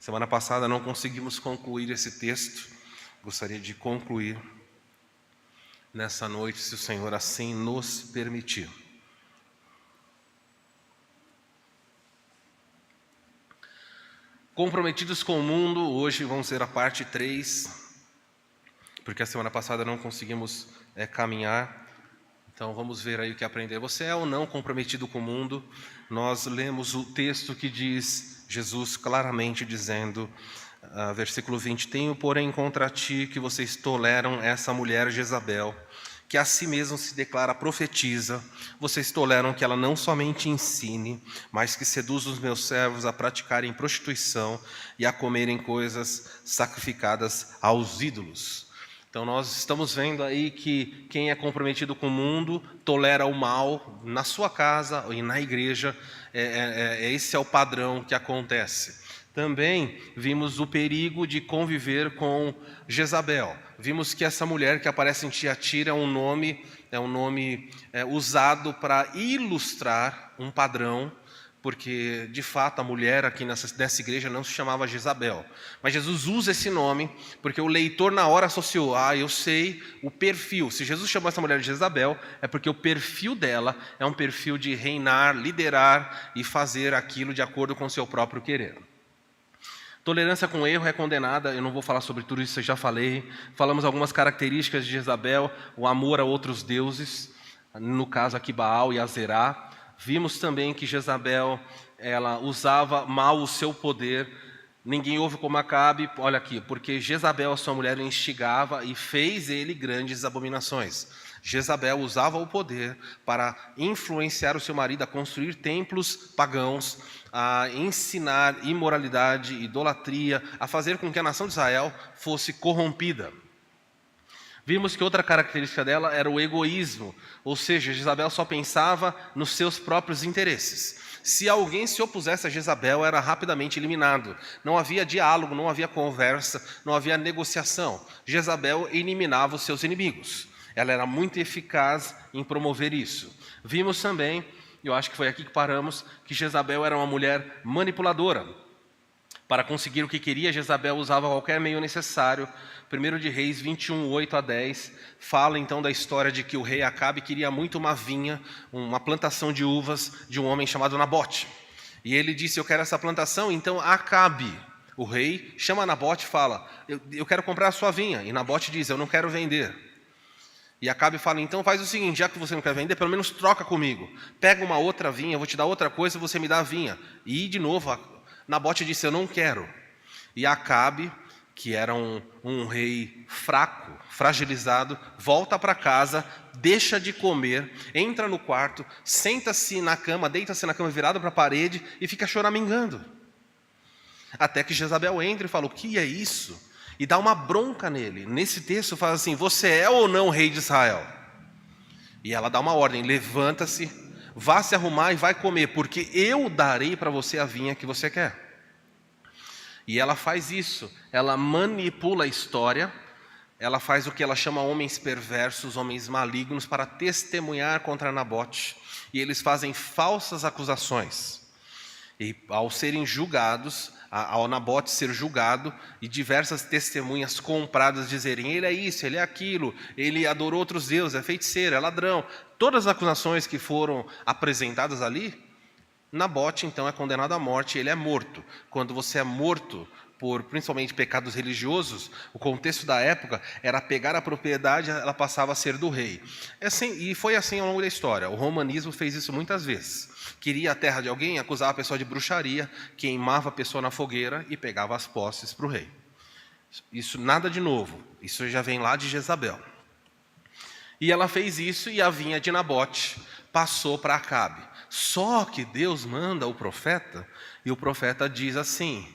Semana passada não conseguimos concluir esse texto. Gostaria de concluir nessa noite, se o Senhor assim nos permitir. Comprometidos com o mundo, hoje vamos ver a parte 3, porque a semana passada não conseguimos caminhar. Então vamos ver aí o que aprender. Você é ou não comprometido com o mundo? Nós lemos o texto que diz, Jesus claramente dizendo, versículo 20, tenho porém contra ti que vocês toleram essa mulher Jezabel, que a si mesma se declara profetiza. Vocês toleram que ela não somente ensine, mas que seduz os meus servos a praticarem prostituição e a comerem coisas sacrificadas aos ídolos. Então nós estamos vendo aí que quem é comprometido com o mundo tolera o mal na sua casa e na igreja. Esse é o padrão que acontece. Também vimos o perigo de conviver com Jezabel. Vimos que essa mulher que aparece em Tiatira é um nome usado para ilustrar um padrão, porque de fato a mulher aqui nessa igreja não se chamava Jezabel. Mas Jesus usa esse nome porque o leitor na hora associou, eu sei o perfil. Se Jesus chamou essa mulher de Jezabel, é porque o perfil dela é um perfil de reinar, liderar e fazer aquilo de acordo com o seu próprio querer. Tolerância com erro é condenada, eu não vou falar sobre tudo isso, eu já falei. Falamos algumas características de Jezabel, o amor a outros deuses, no caso aqui Baal e Azerá. Vimos também que Jezabel, ela usava mal o seu poder. Ninguém ouve como Acabe, olha aqui, porque Jezabel, a sua mulher, instigava e fez ele grandes abominações. Jezabel usava o poder para influenciar o seu marido a construir templos pagãos, a ensinar imoralidade, idolatria, a fazer com que a nação de Israel fosse corrompida. Vimos que outra característica dela era o egoísmo, ou seja, Jezabel só pensava nos seus próprios interesses. Se alguém se opusesse a Jezabel, era rapidamente eliminado. Não havia diálogo, não havia conversa, não havia negociação. Jezabel eliminava os seus inimigos. Ela era muito eficaz em promover isso. Vimos também, eu acho que foi aqui que paramos, que Jezabel era uma mulher manipuladora. Para conseguir o que queria, Jezabel usava qualquer meio necessário. 1 de Reis 21, 8 a 10, fala então da história de que o rei Acabe queria muito uma vinha, uma plantação de uvas de um homem chamado Nabote. E ele disse, eu quero essa plantação, então Acabe, o rei, chama Nabote e fala, eu quero comprar a sua vinha. E Nabote diz, eu não quero vender. E Acabe fala, então faz o seguinte, já que você não quer vender, pelo menos troca comigo. Pega uma outra vinha, eu vou te dar outra coisa, você me dá a vinha. E de novo, Nabote disse, eu não quero. E Acabe, que era um rei fraco, fragilizado, volta para casa, deixa de comer, entra no quarto, senta-se na cama, deita-se na cama virado para a parede e fica choramingando. Até que Jezabel entra e fala, o que é isso? E dá uma bronca nele. Nesse texto fala assim, você é ou não rei de Israel? E ela dá uma ordem, levanta-se, vá se arrumar e vai comer, porque eu darei para você a vinha que você quer. E ela faz isso, ela manipula a história, ela faz o que ela chama homens perversos, homens malignos, para testemunhar contra Nabote. E eles fazem falsas acusações. E ao serem julgados, ao Nabote ser julgado, e diversas testemunhas compradas dizerem, ele é isso, ele é aquilo, ele adorou outros deuses, é feiticeiro, é ladrão. Todas as acusações que foram apresentadas ali, Nabote então é condenado à morte, ele é morto. Quando você é morto por principalmente pecados religiosos, o contexto da época era pegar a propriedade, ela passava a ser do rei. E foi assim ao longo da história. O romanismo fez isso muitas vezes. Queria a terra de alguém, acusava a pessoa de bruxaria, queimava a pessoa na fogueira e pegava as posses para o rei. Isso nada de novo, isso já vem lá de Jezabel. E ela fez isso e a vinha de Nabote passou para Acabe. Só que Deus manda o profeta, e o profeta diz assim,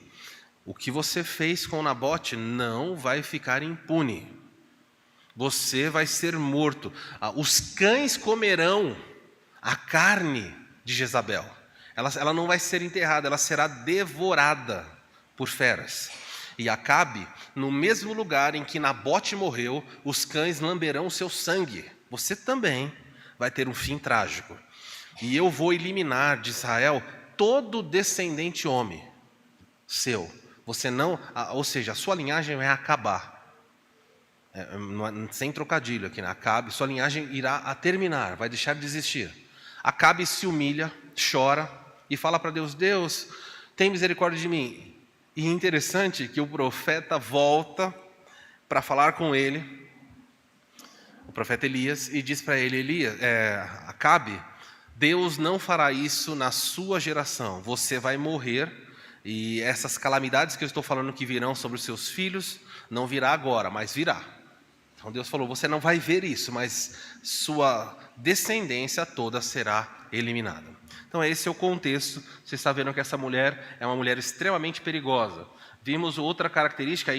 o que você fez com Nabote não vai ficar impune. Você vai ser morto. Os cães comerão a carne de Jezabel. Ela não vai ser enterrada, ela será devorada por feras. E Acabe, no mesmo lugar em que Nabote morreu, os cães lamberão o seu sangue. Você também vai ter um fim trágico. E eu vou eliminar de Israel todo descendente homem seu, você não, ou seja, a sua linhagem vai acabar. Sem trocadilho aqui, né? Acabe, sua linhagem irá a terminar, vai deixar de existir. Acabe se humilha, chora e fala para Deus: Deus, tem misericórdia de mim. E é interessante que o profeta volta para falar com ele, o profeta Elias, e diz para ele: Acabe, Deus não fará isso na sua geração, você vai morrer, e essas calamidades que eu estou falando que virão sobre os seus filhos, não virá agora, mas virá. Então Deus falou: você não vai ver isso, mas sua descendência toda será eliminada. Então esse é o contexto. Você está vendo que essa mulher é uma mulher extremamente perigosa. Vimos outra característica,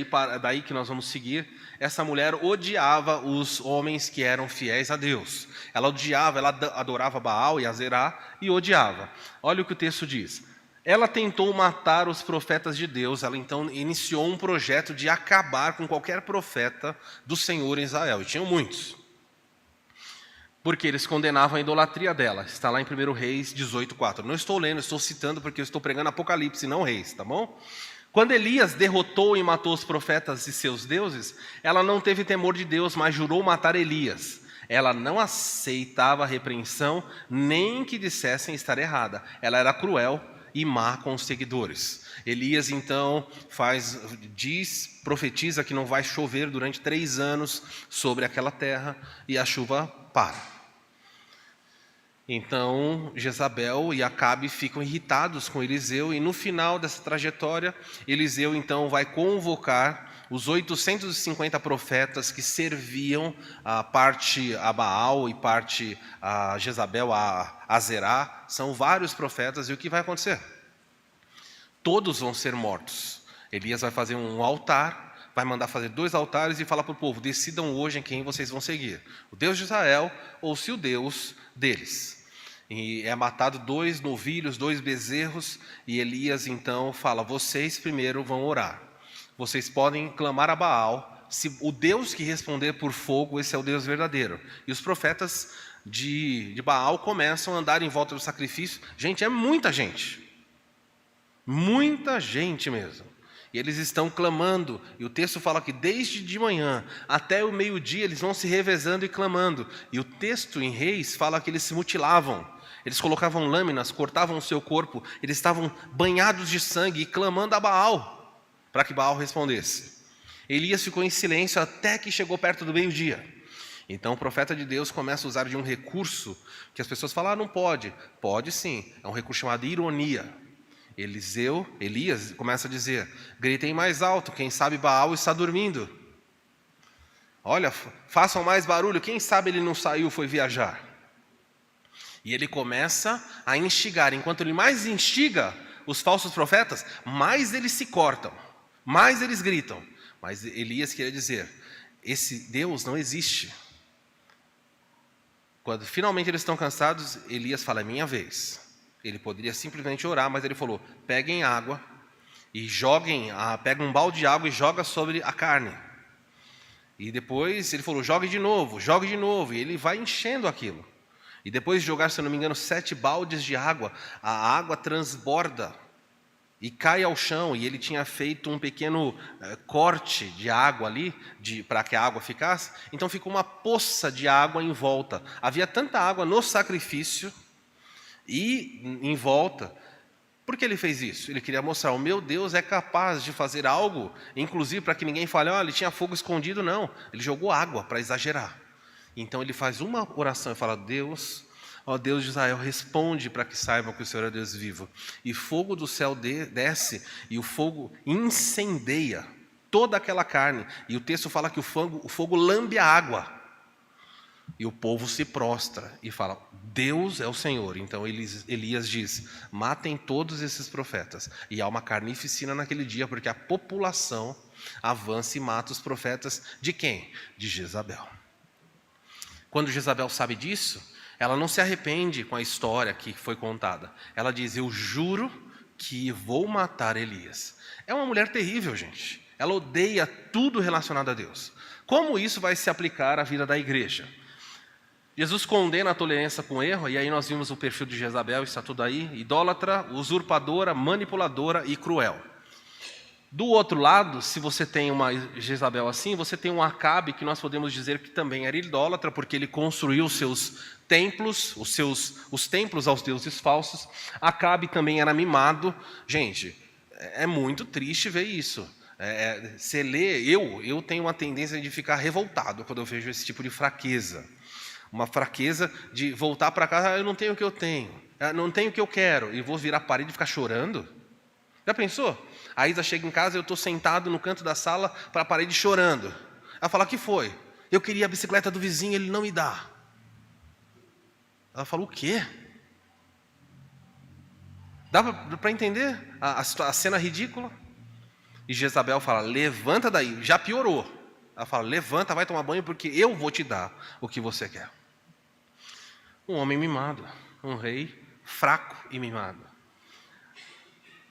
daí que nós vamos seguir. Essa mulher odiava os homens que eram fiéis a Deus. Ela odiava, ela adorava Baal e Azerá e odiava. Olha o que o texto diz. Ela tentou matar os profetas de Deus, ela então iniciou um projeto de acabar com qualquer profeta do Senhor em Israel, e tinham muitos. Porque eles condenavam a idolatria dela, está lá em 1 Reis 18:4. Não estou lendo, estou citando porque eu estou pregando Apocalipse, não Reis, tá bom? Quando Elias derrotou e matou os profetas e seus deuses, ela não teve temor de Deus, mas jurou matar Elias. Ela não aceitava a repreensão, nem que dissessem estar errada. Ela era cruel e má com os seguidores. Elias então profetiza que não vai chover durante 3 anos sobre aquela terra e a chuva para. Então Jezabel e Acabe ficam irritados com Eliseu e no final dessa trajetória, Eliseu então vai convocar os 850 profetas que serviam parte a Baal e parte a Jezabel, a Azerá. São vários profetas, e o que vai acontecer? Todos vão ser mortos. Elias vai fazer um altar, vai mandar fazer 2 altares e falar para o povo: decidam hoje em quem vocês vão seguir, o Deus de Israel ou se o Deus deles. E é matado 2 novilhos, 2 bezerros, e Elias então fala: vocês primeiro vão orar. Vocês podem clamar a Baal, se o Deus que responder por fogo, esse é o Deus verdadeiro. E os profetas de Baal começam a andar em volta do sacrifício. Gente, é muita gente. Muita gente mesmo. E eles estão clamando. E o texto fala que desde de manhã até o meio-dia eles vão se revezando e clamando. E o texto em Reis fala que eles se mutilavam. Eles colocavam lâminas, cortavam o seu corpo. Eles estavam banhados de sangue e clamando a Baal, para que Baal respondesse. Elias ficou em silêncio até que chegou perto do meio-dia. Então o profeta de Deus começa a usar de um recurso que as pessoas falam: não pode. Pode sim, é um recurso chamado ironia. Elias começa a dizer: gritem mais alto, quem sabe Baal está dormindo. Olha, façam mais barulho, quem sabe ele não saiu, foi viajar. E ele começa a instigar. Enquanto ele mais instiga os falsos profetas, mais eles se cortam, mais eles gritam. Mas Elias queria dizer: esse Deus não existe. Quando finalmente eles estão cansados, Elias fala: é minha vez. Ele poderia simplesmente orar, mas ele falou: peguem água e pega um balde de água e joga sobre a carne. E depois ele falou: jogue de novo. E ele vai enchendo aquilo. E depois de jogar, se eu não me engano, 7 baldes de água, a água transborda e cai ao chão. E ele tinha feito um pequeno corte de água ali, para que a água ficasse. Então ficou uma poça de água em volta. Havia tanta água no sacrifício e em volta. Por que ele fez isso? Ele queria mostrar: o meu Deus é capaz de fazer algo, inclusive para que ninguém fale: ele tinha fogo escondido. Não, ele jogou água para exagerar. Então ele faz uma oração e fala: Deus, ó Deus de Israel, responde para que saibam que o Senhor é Deus vivo. E fogo do céu desce e o fogo incendeia toda aquela carne. E o texto fala que o fogo lambe a água. E o povo se prostra e fala: Deus é o Senhor. Então Elias diz: matem todos esses profetas. E há uma carnificina naquele dia, porque a população avança e mata os profetas de quem? De Jezabel. Quando Jezabel sabe disso, ela não se arrepende com a história que foi contada. Ela diz: eu juro que vou matar Elias. É uma mulher terrível, gente. Ela odeia tudo relacionado a Deus. Como isso vai se aplicar à vida da igreja? Jesus condena a tolerância com erro, e aí nós vimos o perfil de Jezabel, está tudo aí: idólatra, usurpadora, manipuladora e cruel. Do outro lado, se você tem uma Jezabel assim, você tem um Acabe, que nós podemos dizer que também era idólatra, porque ele construiu os seus templos, os templos aos deuses falsos. Acabe também era mimado. Gente, é muito triste ver isso. Você lê, eu tenho uma tendência de ficar revoltado quando eu vejo esse tipo de fraqueza. Uma fraqueza de voltar para casa, eu não tenho o que eu tenho, não tenho o que eu quero, e vou virar a parede e ficar chorando. Já pensou? A Isa chega em casa e eu estou sentado no canto da sala para a parede chorando. Ela fala, o que foi? Eu queria a bicicleta do vizinho, ele não me dá. Ela fala, o quê? Dá para entender a cena ridícula? E Jezabel fala, levanta daí, já piorou. Ela fala, levanta, vai tomar banho, porque eu vou te dar o que você quer. Um homem mimado, um rei fraco e mimado.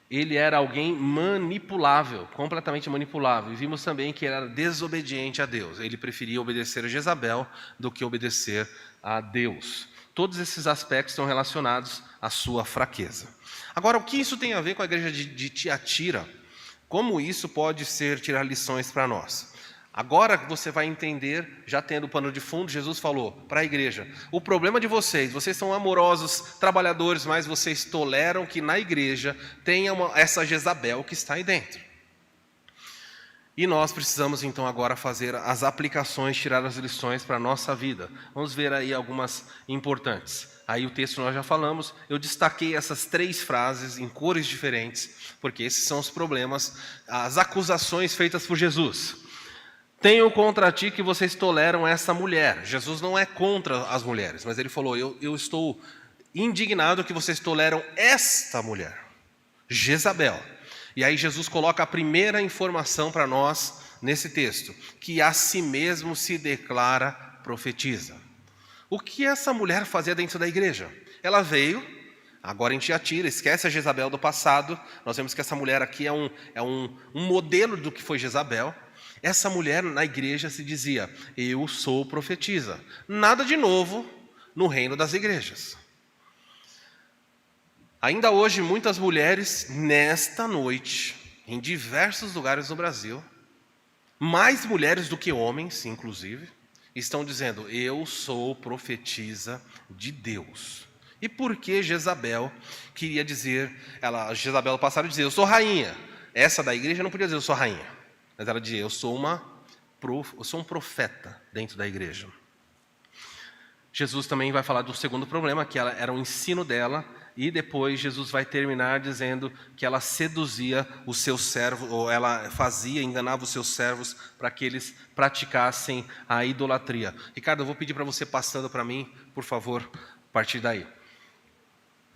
Ele era alguém manipulável, completamente manipulável. E vimos também que ele era desobediente a Deus. Ele preferia obedecer a Jezabel do que obedecer a Deus. Todos esses aspectos estão relacionados à sua fraqueza. Agora, o que isso tem a ver com a igreja de Tiatira? Como isso pode tirar lições para nós? Agora você vai entender, já tendo o pano de fundo, Jesus falou para a igreja, o problema de vocês são amorosos, trabalhadores, mas vocês toleram que na igreja tenha essa Jezabel que está aí dentro. E nós precisamos então agora fazer as aplicações, tirar as lições para a nossa vida. Vamos ver aí algumas importantes. Aí o texto nós já falamos, eu destaquei essas 3 frases em cores diferentes, porque esses são os problemas, as acusações feitas por Jesus. Tenho contra ti que vocês toleram essa mulher. Jesus não é contra as mulheres, mas ele falou, eu estou indignado que vocês toleram esta mulher, Jezabel. E aí Jesus coloca a primeira informação para nós nesse texto, que a si mesmo se declara profetiza. O que essa mulher fazia dentro da igreja? Ela veio, agora em Tiatira, esquece a Jezabel do passado, nós vemos que essa mulher aqui é um modelo do que foi Jezabel. Essa mulher na igreja se dizia, eu sou profetisa. Nada de novo no reino das igrejas. Ainda hoje, muitas mulheres, nesta noite, em diversos lugares do Brasil, mais mulheres do que homens, inclusive, estão dizendo, eu sou profetisa de Deus. E por que Jezabel queria dizer, Jezabel passada dizia, eu sou rainha. Essa da igreja não podia dizer, eu sou rainha. Mas ela dizia, eu sou um profeta dentro da igreja. Jesus também vai falar do segundo problema, que era o ensino dela, e depois Jesus vai terminar dizendo que ela seduzia os seus servos, ou ela enganava os seus servos para que eles praticassem a idolatria. Ricardo, eu vou pedir para você passando para mim, por favor, a partir daí.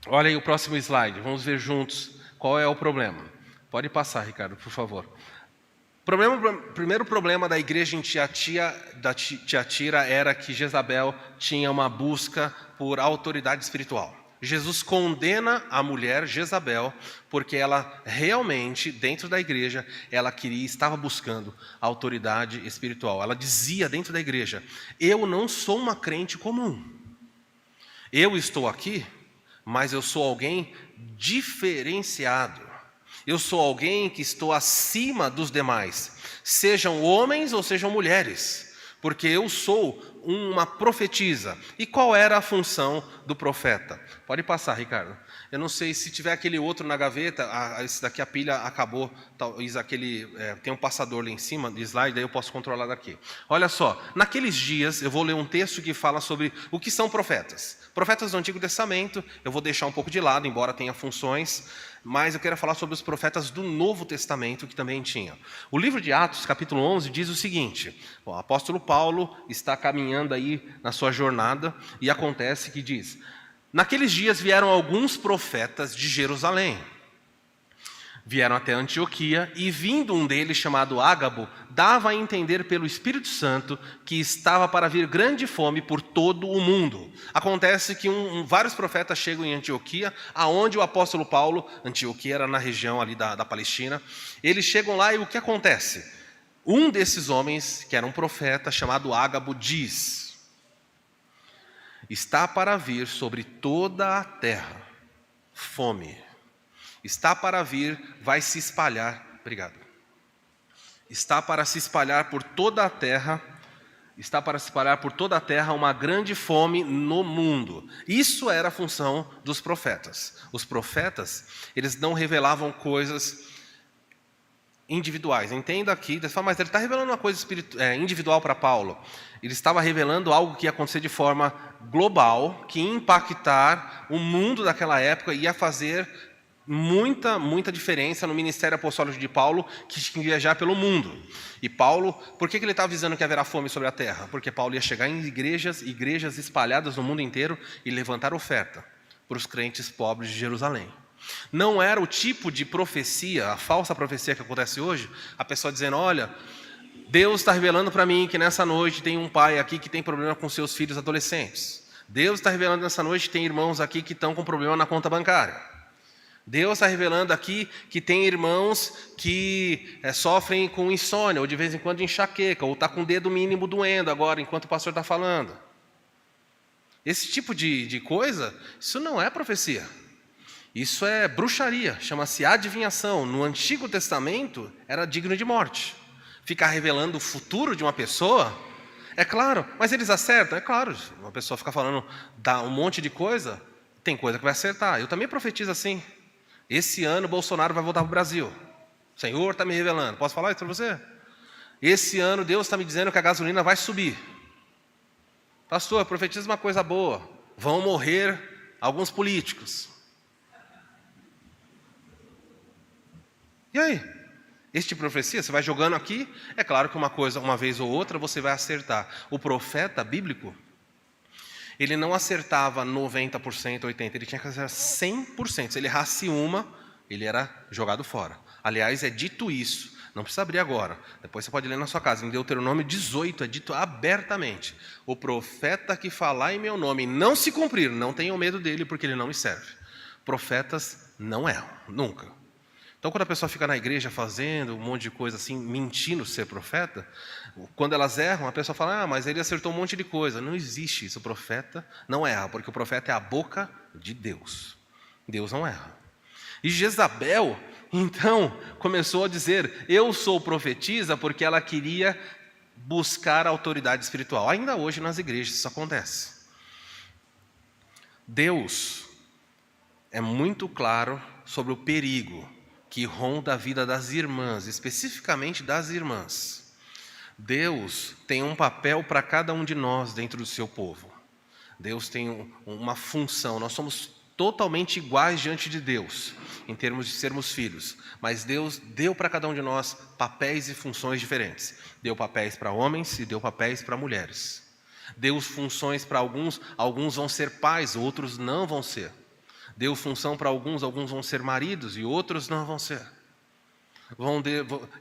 Olha aí o próximo slide, vamos ver juntos qual é o problema. Pode passar, Ricardo, por favor. Primeiro problema da igreja em Tiatira era que Jezabel tinha uma busca por autoridade espiritual. Jesus condena a mulher Jezabel porque ela realmente, dentro da igreja, estava buscando autoridade espiritual. Ela dizia dentro da igreja, eu não sou uma crente comum. Eu estou aqui, mas eu sou alguém diferenciado. Eu sou alguém que estou acima dos demais, sejam homens ou sejam mulheres, porque eu sou uma profetisa. E qual era a função do profeta? Pode passar, Ricardo. Eu não sei se tiver aquele outro na gaveta, esse daqui a pilha acabou, talvez tem um passador lá em cima de slide, daí eu posso controlar daqui. Olha só, naqueles dias eu vou ler um texto que fala sobre o que são profetas. Profetas do Antigo Testamento, eu vou deixar um pouco de lado, embora tenha funções, mas eu quero falar sobre os profetas do Novo Testamento, que também tinham. O livro de Atos, capítulo 11, diz o seguinte, o apóstolo Paulo está caminhando aí na sua jornada, e acontece que diz, naqueles dias vieram alguns profetas de Jerusalém, vieram até Antioquia, e vindo um deles, chamado Ágabo, dava a entender pelo Espírito Santo que estava para vir grande fome por todo o mundo. Acontece que vários profetas chegam em Antioquia, aonde o apóstolo Paulo, Antioquia era na região ali da Palestina, eles chegam lá e o que acontece? Um desses homens, que era um profeta, chamado Ágabo, diz, está para vir sobre toda a terra fome. Está para vir, vai se espalhar. Obrigado. está para se espalhar por toda a terra, uma grande fome no mundo. Isso era a função dos profetas. Os profetas, eles não revelavam coisas individuais. Entenda aqui, mas ele está revelando uma coisa individual para Paulo. Ele estava revelando algo que ia acontecer de forma global, que ia impactar o mundo daquela época e ia fazer muita diferença no ministério apostólico de Paulo, que tinha que viajar pelo mundo. E Paulo, por que ele está avisando que haverá fome sobre a terra? Porque Paulo ia chegar em igrejas espalhadas no mundo inteiro e levantar oferta para os crentes pobres de Jerusalém. Não era o tipo de profecia, a falsa profecia que acontece hoje, a pessoa dizendo, olha, Deus está revelando para mim que nessa noite tem um pai aqui que tem problema com seus filhos adolescentes. Deus está revelando nessa noite que tem irmãos aqui que estão com problema na conta bancária. Deus está revelando aqui que tem irmãos que sofrem com insônia, ou de vez em quando enxaqueca, ou está com o dedo mínimo doendo agora, enquanto o pastor está falando. Esse tipo de coisa, isso não é profecia. Isso é bruxaria, chama-se adivinhação. No Antigo Testamento, era digno de morte. Ficar revelando o futuro de uma pessoa, é claro, mas eles acertam, é claro. Uma pessoa fica falando, dá um monte de coisa, tem coisa que vai acertar. Eu também profetizo assim. Esse ano Bolsonaro vai voltar para o Brasil. O Senhor está me revelando. Posso falar isso para você? Esse ano Deus está me dizendo que a gasolina vai subir. Pastor, profetiza uma coisa boa. Vão morrer alguns políticos. E aí? Esse tipo de profecia, você vai jogando aqui. É claro que uma coisa, uma vez ou outra, você vai acertar. O profeta bíblico, ele não acertava 90%, 80%, ele tinha que acertar 100%. Se ele errasse uma, ele era jogado fora. Aliás, é dito isso, não precisa abrir agora, depois você pode ler na sua casa, em Deuteronômio 18, é dito abertamente, o profeta que falar em meu nome e não se cumprir, não tenham medo dele, porque ele não me serve. Profetas não erram, nunca. Então, quando a pessoa fica na igreja fazendo um monte de coisa assim, mentindo ser profeta, quando elas erram, a pessoa fala, mas ele acertou um monte de coisa. Não existe isso, o profeta não erra, porque o profeta é a boca de Deus. Deus não erra. E Jezabel, então, começou a dizer, eu sou profetisa, porque ela queria buscar a autoridade espiritual. Ainda hoje nas igrejas isso acontece. Deus é muito claro sobre o perigo que ronda a vida das irmãs, especificamente das irmãs. Deus tem um papel para cada um de nós dentro do seu povo. Deus tem uma função, nós somos totalmente iguais diante de Deus, em termos de sermos filhos. Mas Deus deu para cada um de nós papéis e funções diferentes. Deu papéis para homens e deu papéis para mulheres. Deu funções para alguns, alguns vão ser pais, outros não vão ser. Deu função para alguns, alguns vão ser maridos e outros não vão ser.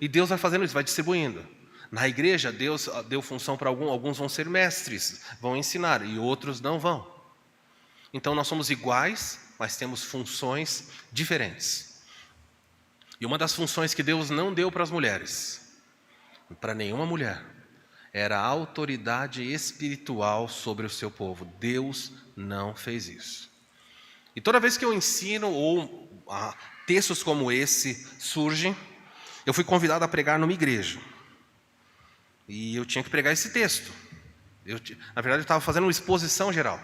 E Deus vai fazendo isso, vai distribuindo. Na igreja, Deus deu função para alguns vão ser mestres, vão ensinar, e outros não vão. Então, nós somos iguais, mas temos funções diferentes. E uma das funções que Deus não deu para as mulheres, para nenhuma mulher, era a autoridade espiritual sobre o seu povo. Deus não fez isso. E toda vez que eu ensino, ou textos como esse surgem, eu fui convidado a pregar numa igreja. E eu tinha que pregar esse texto. Na verdade, eu estava fazendo uma exposição geral.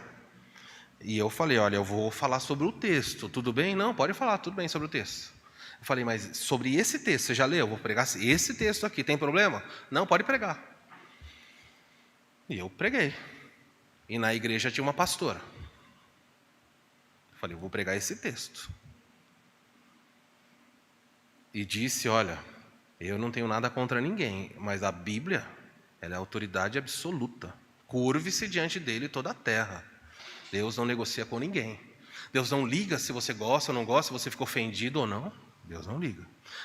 E eu falei, olha, eu vou falar sobre o texto, tudo bem? Não, pode falar, tudo bem sobre o texto. Eu falei, mas sobre esse texto, você já leu? Eu vou pregar esse texto aqui, tem problema? Não, pode pregar. E eu preguei. E na igreja tinha uma pastora. Eu falei, eu vou pregar esse texto. E disse, olha, eu não tenho nada contra ninguém, mas a Bíblia, ela é a autoridade absoluta. Curve-se diante dele toda a terra. Deus não negocia com ninguém. Deus não liga se você gosta ou não gosta, se você ficou ofendido ou não. Deus não liga.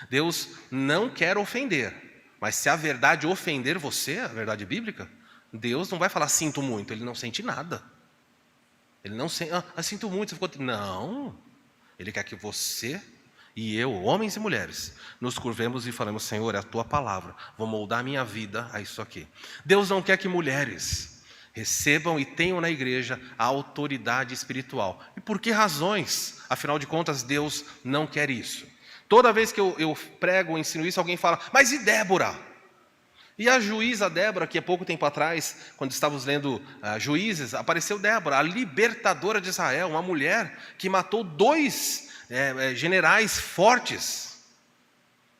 Deus não quer ofender. Mas se a verdade ofender você, a verdade bíblica, Deus não vai falar sinto muito. Ele não sente nada. Ele não sente, sinto muito. Você ficou... Não. Ele quer que você e eu, homens e mulheres, nos curvemos e falemos, Senhor, é a tua palavra. Vou moldar a minha vida a isso aqui. Deus não quer que mulheres recebam e tenham na igreja a autoridade espiritual. E por que razões? Afinal de contas, Deus não quer isso. Toda vez que eu prego ou ensino isso, alguém fala, mas e Débora? E a juíza Débora, que há pouco tempo atrás, quando estávamos lendo Juízes, apareceu Débora, a libertadora de Israel, uma mulher que matou 2 generais fortes.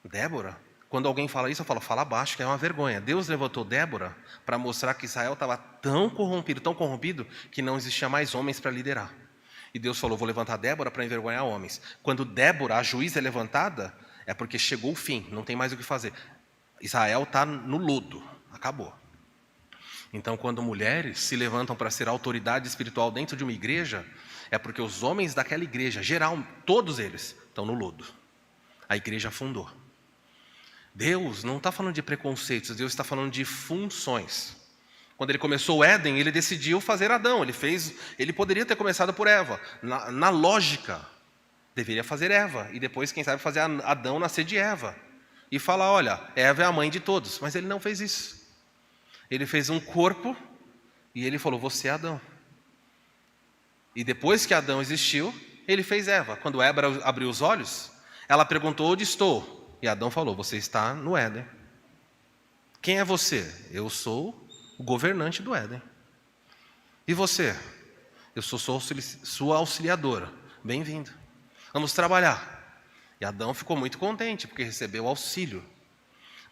Débora, quando alguém fala isso, eu falo, fala baixo, que é uma vergonha. Deus levantou Débora para mostrar que Israel estava tão corrompido, que não existia mais homens para liderar. E Deus falou, vou levantar Débora para envergonhar homens. Quando Débora, a juíza, é levantada, é porque chegou o fim, não tem mais o que fazer. Israel está no lodo, acabou. Então, quando mulheres se levantam para ser autoridade espiritual dentro de uma igreja, é porque os homens daquela igreja, geral, todos eles, estão no lodo. A igreja afundou. Deus não está falando de preconceitos, Deus está falando de funções. Quando ele começou o Éden, ele decidiu fazer Adão. Ele poderia ter começado por Eva. Na lógica, deveria fazer Eva. E depois, quem sabe, fazer Adão nascer de Eva. E falar, olha, Eva é a mãe de todos. Mas ele não fez isso. Ele fez um corpo e ele falou, você é Adão. E depois que Adão existiu, ele fez Eva. Quando Eva abriu os olhos, ela perguntou, onde estou? E Adão falou, você está no Éden. Quem é você? Eu sou o governante do Éden. E você? Eu sou sua auxiliadora. Bem-vindo. Vamos trabalhar. E Adão ficou muito contente, porque recebeu auxílio.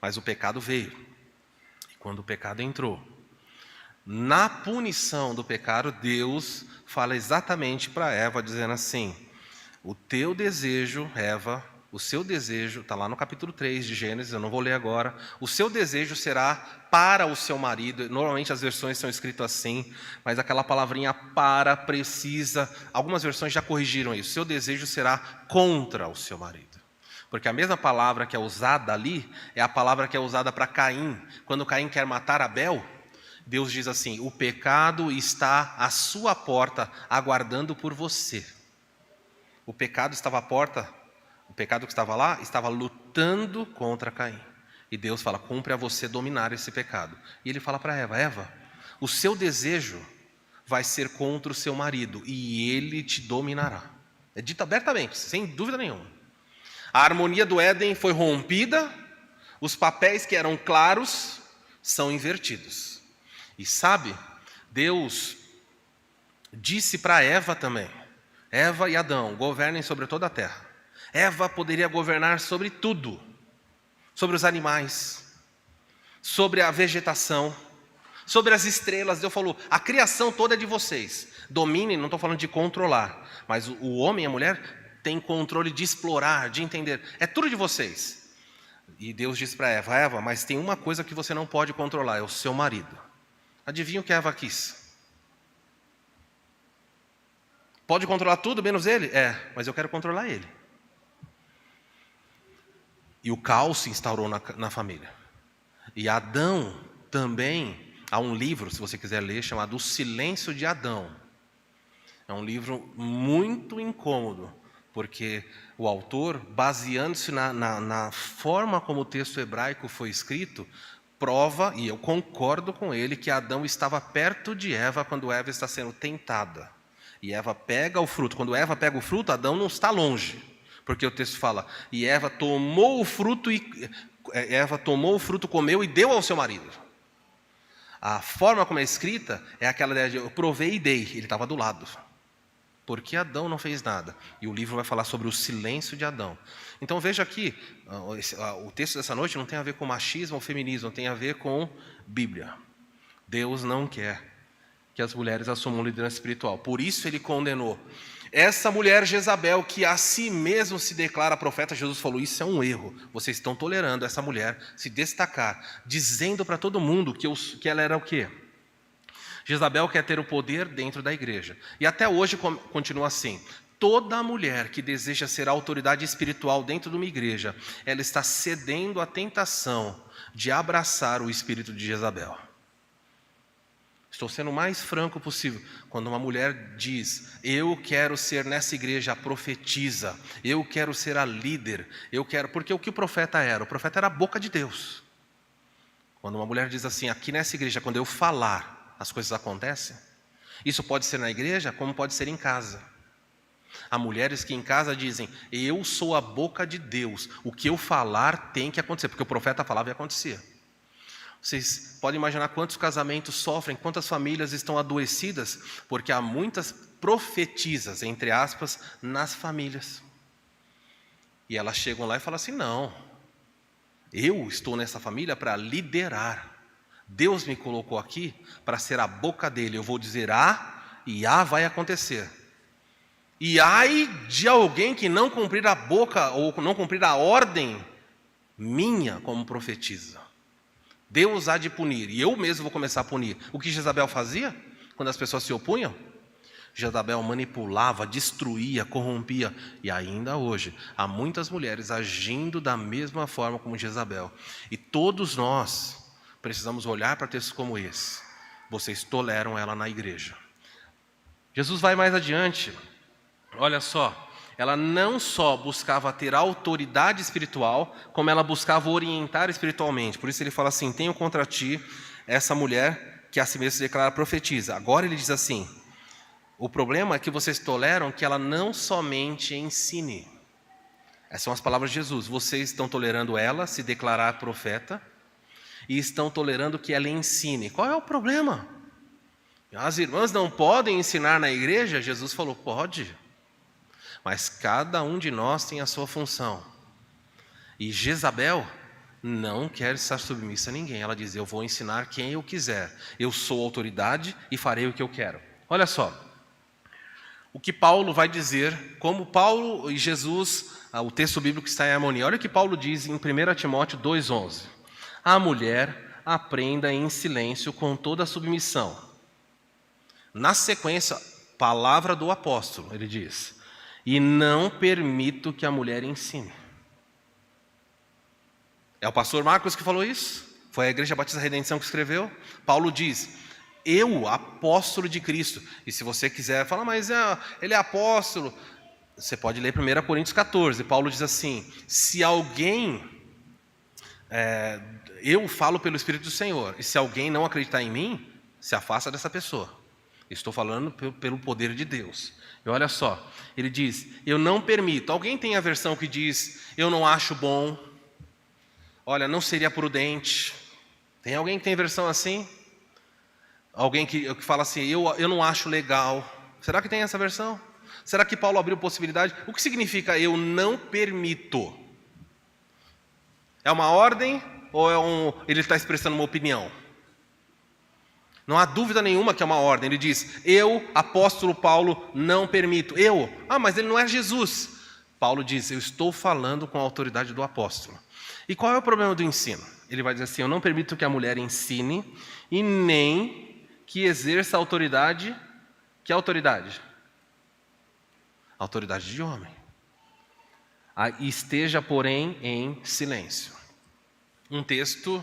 Mas o pecado veio. E quando o pecado entrou, na punição do pecado, Deus fala exatamente para Eva, dizendo assim, o teu desejo, Eva, o seu desejo, está lá no capítulo 3 de Gênesis, eu não vou ler agora, o seu desejo será para o seu marido. Normalmente as versões são escritas assim, mas aquela palavrinha para, precisa, algumas versões já corrigiram isso, seu desejo será contra o seu marido. Porque a mesma palavra que é usada ali, é a palavra que é usada para Caim. Quando Caim quer matar Abel, Deus diz assim, o pecado está à sua porta, aguardando por você. O pecado estava à porta, o pecado que estava lá, estava lutando contra Caim. E Deus fala, cumpre a você dominar esse pecado. E ele fala para Eva, Eva, o seu desejo vai ser contra o seu marido, e ele te dominará. É dito abertamente, sem dúvida nenhuma. A harmonia do Éden foi rompida, os papéis que eram claros são invertidos. E sabe, Deus disse para Eva também, Eva e Adão, governem sobre toda a terra. Eva poderia governar sobre tudo, sobre os animais, sobre a vegetação, sobre as estrelas. Deus falou, a criação toda é de vocês. Dominem, não estou falando de controlar, mas o homem e a mulher têm controle de explorar, de entender. É tudo de vocês. E Deus disse para Eva, Eva, mas tem uma coisa que você não pode controlar, é o seu marido. Adivinha o que Eva quis? Pode controlar tudo, menos ele? É, mas eu quero controlar ele. E o caos se instaurou na família. E Adão também, há um livro, se você quiser ler, chamado O Silêncio de Adão. É um livro muito incômodo, porque o autor, baseando-se na forma como o texto hebraico foi escrito, prova, e eu concordo com ele, que Adão estava perto de Eva quando Eva está sendo tentada. E Eva pega o fruto. Quando Eva pega o fruto, Adão não está longe. Porque o texto fala, e Eva tomou o fruto, comeu e deu ao seu marido. A forma como é escrita é aquela ideia de eu provei e dei, ele estava do lado. Porque Adão não fez nada. E o livro vai falar sobre o silêncio de Adão. Então veja aqui, o texto dessa noite não tem a ver com machismo ou feminismo, tem a ver com Bíblia. Deus não quer que as mulheres assumam liderança espiritual. Por isso ele condenou essa mulher Jezabel, que a si mesmo se declara profeta. Jesus falou, isso é um erro. Vocês estão tolerando essa mulher se destacar, dizendo para todo mundo que ela era o quê? Jezabel quer ter o poder dentro da igreja. E até hoje continua assim. Toda mulher que deseja ser autoridade espiritual dentro de uma igreja, ela está cedendo à tentação de abraçar o espírito de Jezabel. Estou sendo o mais franco possível. Quando uma mulher diz, eu quero ser nessa igreja a profetisa, eu quero ser a líder, porque o que o profeta era? O profeta era a boca de Deus. Quando uma mulher diz assim, aqui nessa igreja, quando eu falar, as coisas acontecem. Isso pode ser na igreja, como pode ser em casa. Há mulheres que em casa dizem, eu sou a boca de Deus, o que eu falar tem que acontecer, porque o profeta falava e acontecia. Vocês podem imaginar quantos casamentos sofrem, quantas famílias estão adoecidas, porque há muitas profetisas, entre aspas, nas famílias. E elas chegam lá e falam assim: não, eu estou nessa família para liderar. Deus me colocou aqui para ser a boca dele. Eu vou dizer A e A vai acontecer. E ai de alguém que não cumprir a boca ou não cumprir a ordem minha como profetisa. Deus há de punir, e eu mesmo vou começar a punir. O que Jezabel fazia quando as pessoas se opunham? Jezabel manipulava, destruía, corrompia. E ainda hoje, há muitas mulheres agindo da mesma forma como Jezabel. E todos nós precisamos olhar para textos como esse. Vocês toleram ela na igreja. Jesus vai mais adiante. Olha só. Ela não só buscava ter autoridade espiritual, como ela buscava orientar espiritualmente. Por isso ele fala assim: tenho contra ti essa mulher que a si mesma se declara profetiza. Agora ele diz assim: o problema é que vocês toleram que ela não somente ensine. Essas são as palavras de Jesus. Vocês estão tolerando ela se declarar profeta e estão tolerando que ela ensine. Qual é o problema? As irmãs não podem ensinar na igreja? Jesus falou: pode. Mas cada um de nós tem a sua função. E Jezabel não quer estar submissa a ninguém. Ela diz: eu vou ensinar quem eu quiser. Eu sou autoridade e farei o que eu quero. Olha só. O que Paulo vai dizer, como Paulo e Jesus, o texto bíblico está em harmonia. Olha o que Paulo diz em 1 Timóteo 2,11. A mulher aprenda em silêncio com toda a submissão. Na sequência, palavra do apóstolo, ele diz: e não permito que a mulher ensine. É o pastor Marcos que falou isso? Foi a Igreja Batista Redenção que escreveu? Paulo diz: eu, apóstolo de Cristo. E se você quiser falar: mas ele é apóstolo, você pode ler 1 Coríntios 14. Paulo diz assim: se alguém, eu falo pelo Espírito do Senhor, e se alguém não acreditar em mim, se afasta dessa pessoa. Estou falando pelo poder de Deus. E olha só, ele diz: eu não permito. Alguém tem a versão que diz: eu não acho bom, olha, não seria prudente. Tem alguém que tem versão assim? Alguém que fala assim: eu não acho legal. Será que tem essa versão? Será que Paulo abriu possibilidade? O que significa eu não permito? É uma ordem ou ele está expressando uma opinião? Não há dúvida nenhuma que é uma ordem. Ele diz: eu, apóstolo Paulo, não permito. Mas ele não é Jesus. Paulo diz: eu estou falando com a autoridade do apóstolo. E qual é o problema do ensino? Ele vai dizer assim: eu não permito que a mulher ensine e nem que exerça autoridade. Que autoridade? Autoridade de homem. Esteja, porém, em silêncio. Um texto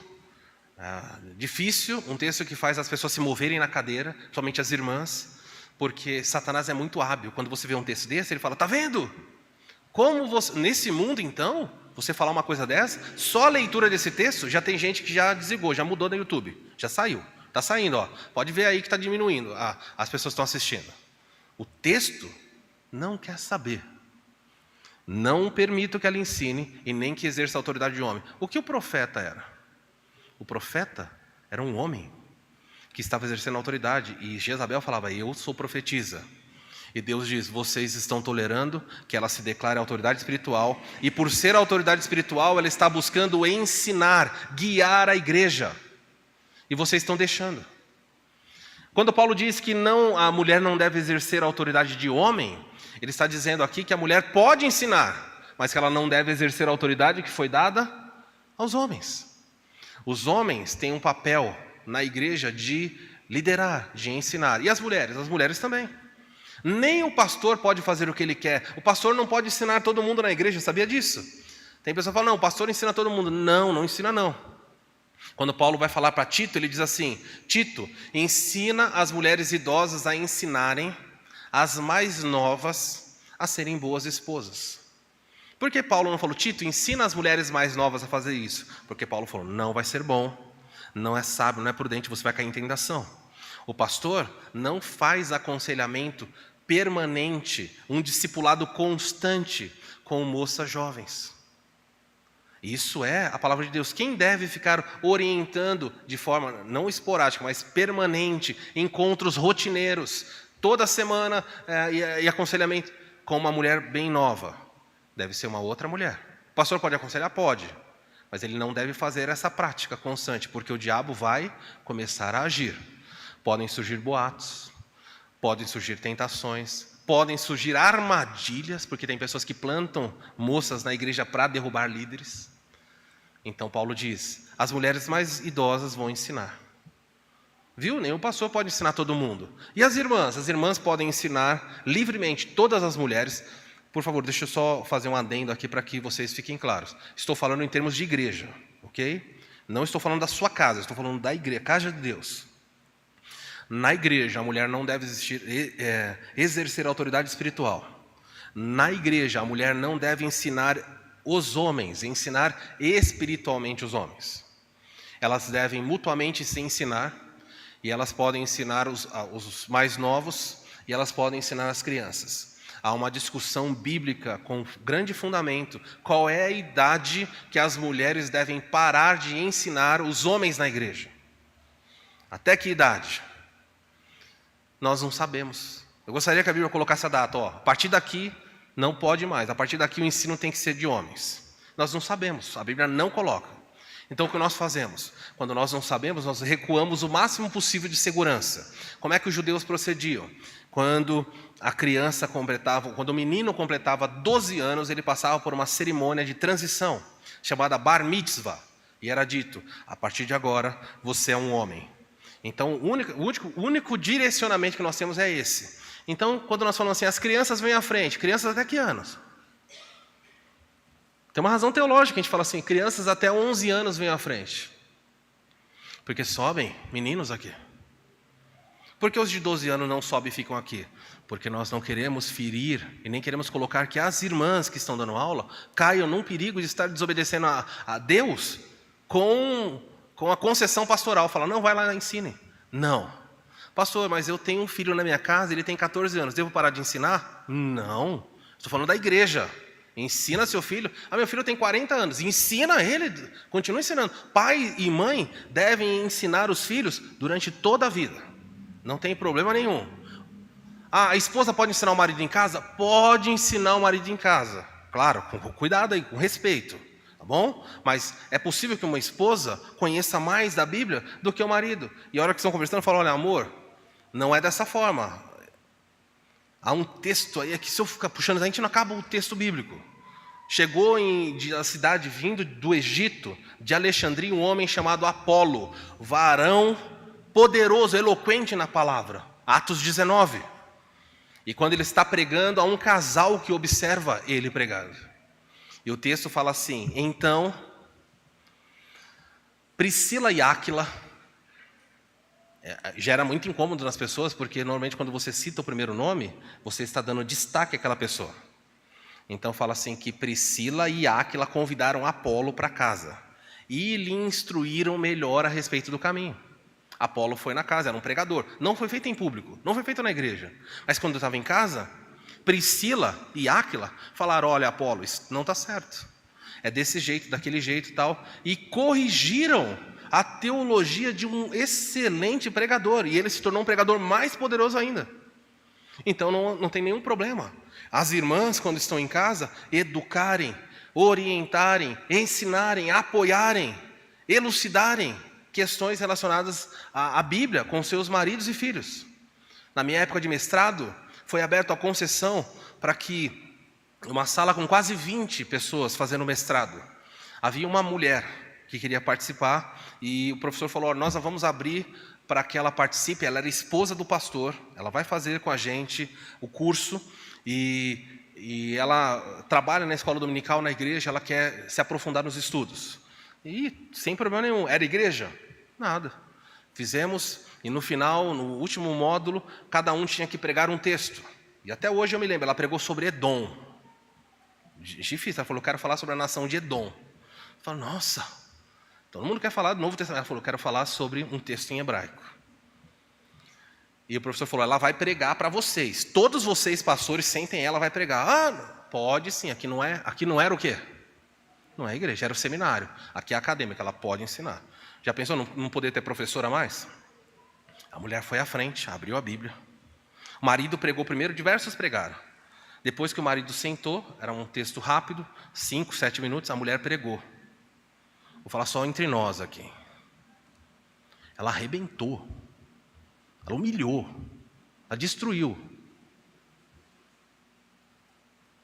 difícil, um texto que faz as pessoas se moverem na cadeira, somente as irmãs, porque Satanás é muito hábil. Quando você vê um texto desse, ele fala: tá vendo? Como você, nesse mundo então, você falar uma coisa dessa, só a leitura desse texto, já tem gente que já desligou, já mudou no YouTube, já saiu, está saindo, ó. Pode ver aí que está diminuindo, as pessoas estão assistindo. O texto não quer saber. Não permito que ela ensine e nem que exerça a autoridade de homem. O que o profeta era? O profeta era um homem que estava exercendo autoridade. E Jezabel falava: eu sou profetisa. E Deus diz: vocês estão tolerando que ela se declare autoridade espiritual. E por ser autoridade espiritual, ela está buscando ensinar, guiar a igreja. E vocês estão deixando. Quando Paulo diz que a mulher não deve exercer a autoridade de homem, ele está dizendo aqui que a mulher pode ensinar, mas que ela não deve exercer a autoridade que foi dada aos homens. Os homens têm um papel na igreja de liderar, de ensinar. E as mulheres? As mulheres também. Nem o pastor pode fazer o que ele quer. O pastor não pode ensinar todo mundo na igreja, sabia disso? Tem pessoa que fala: não, o pastor ensina todo mundo. Não, não ensina não. Quando Paulo vai falar para Tito, ele diz assim: Tito, ensina as mulheres idosas a ensinarem as mais novas a serem boas esposas. Por que Paulo não falou: Tito, ensina as mulheres mais novas a fazer isso? Porque Paulo falou: não vai ser bom, não é sábio, não é prudente, você vai cair em tentação. O pastor não faz aconselhamento permanente, um discipulado constante com moças jovens. Isso é a palavra de Deus. Quem deve ficar orientando de forma não esporádica, mas permanente, encontros rotineiros, toda semana e aconselhamento com uma mulher bem nova? Deve ser uma outra mulher. O pastor pode aconselhar? Pode. Mas ele não deve fazer essa prática constante, porque o diabo vai começar a agir. Podem surgir boatos, podem surgir tentações, podem surgir armadilhas, porque tem pessoas que plantam moças na igreja para derrubar líderes. Então Paulo diz, as mulheres mais idosas vão ensinar. Viu? Nenhum pastor pode ensinar todo mundo. E as irmãs? As irmãs podem ensinar livremente todas as mulheres. Por favor, deixa eu só fazer um adendo aqui para que vocês fiquem claros. Estou falando em termos de igreja, ok? Não estou falando da sua casa, estou falando da igreja, casa de Deus. Na igreja, a mulher não deve exercer autoridade espiritual. Na igreja, a mulher não deve ensinar os homens, ensinar espiritualmente os homens. Elas devem mutuamente se ensinar, e elas podem ensinar os mais novos, e elas podem ensinar as crianças. Há uma discussão bíblica com grande fundamento. Qual é a idade que as mulheres devem parar de ensinar os homens na igreja? Até que idade? Nós não sabemos. Eu gostaria que a Bíblia colocasse a data. A partir daqui, não pode mais. A partir daqui, o ensino tem que ser de homens. Nós não sabemos. A Bíblia não coloca. Então, o que nós fazemos? Quando nós não sabemos, nós recuamos o máximo possível de segurança. Como é que os judeus procediam? Quando quando o menino completava 12 anos, ele passava por uma cerimônia de transição, chamada Bar Mitzvah. E era dito, a partir de agora, você é um homem. Então, o único direcionamento que nós temos é esse. Então, quando nós falamos assim, as crianças vêm à frente, crianças até que anos? Tem uma razão teológica, a gente fala assim, crianças até 11 anos vêm à frente. Porque sobem meninos aqui. Por que os de 12 anos não sobem e ficam aqui? Porque nós não queremos ferir e nem queremos colocar que as irmãs que estão dando aula caiam num perigo de estar desobedecendo a Deus com a concessão pastoral. Fala, não, vai lá e ensine. Não. Pastor, mas eu tenho um filho na minha casa, ele tem 14 anos, devo parar de ensinar? Não. Estou falando da igreja. Ensina seu filho. Meu filho tem 40 anos. Ensina ele, continua ensinando. Pai e mãe devem ensinar os filhos durante toda a vida. Não tem problema nenhum. A esposa pode ensinar o marido em casa? Pode ensinar o marido em casa. Claro, com cuidado aí, com respeito. Tá bom? Mas é possível que uma esposa conheça mais da Bíblia do que o marido. E a hora que estão conversando, falam, olha, amor, não é dessa forma. Há um texto aí, que se eu ficar puxando, a gente não acaba o texto bíblico. Chegou da cidade vindo do Egito, de Alexandria, um homem chamado Apolo, varão poderoso, eloquente na palavra. Atos 19. E quando ele está pregando, há um casal que observa ele pregando. E o texto fala assim, então, Priscila e Áquila, gera muito incômodo nas pessoas, porque normalmente quando você cita o primeiro nome, você está dando destaque àquela pessoa. Então fala assim que Priscila e Áquila convidaram Apolo para casa e lhe instruíram melhor a respeito do caminho. Apolo foi na casa, era um pregador. Não foi feito em público, não foi feito na igreja. Mas quando eu estava em casa, Priscila e Áquila falaram, olha Apolo, isso não está certo. É desse jeito, daquele jeito e tal. E corrigiram a teologia de um excelente pregador. E ele se tornou um pregador mais poderoso ainda. Então não tem nenhum problema. As irmãs, quando estão em casa, educarem, orientarem, ensinarem, apoiarem, elucidarem questões relacionadas à Bíblia com seus maridos e filhos. Na minha época de mestrado, foi aberta a concessão para que uma sala com quase 20 pessoas fazendo mestrado. Havia uma mulher que queria participar e o professor falou, nós vamos abrir para que ela participe. Ela era esposa do pastor, ela vai fazer com a gente o curso e ela trabalha na escola dominical, na igreja, ela quer se aprofundar nos estudos. E sem problema nenhum, era igreja? Nada. Fizemos e no final, no último módulo, cada um tinha que pregar um texto. E até hoje eu me lembro, ela pregou sobre Edom. Difícil, ela falou, eu quero falar sobre a nação de Edom. Eu falei, nossa, todo mundo quer falar do Novo Testamento. Ela falou, eu quero falar sobre um texto em hebraico. E o professor falou, ela vai pregar para vocês. Todos vocês, pastores, sentem ela, vai pregar. Pode sim, aqui não era o quê? Não é igreja, era o seminário. Aqui é acadêmica, ela pode ensinar. Já pensou não poder ter professora mais? A mulher foi à frente, abriu a Bíblia. O marido pregou primeiro, diversos pregaram. Depois que o marido sentou, era um texto rápido, 5, 7 minutos, a mulher pregou. Vou falar só entre nós aqui. Ela arrebentou. Ela humilhou. Ela destruiu.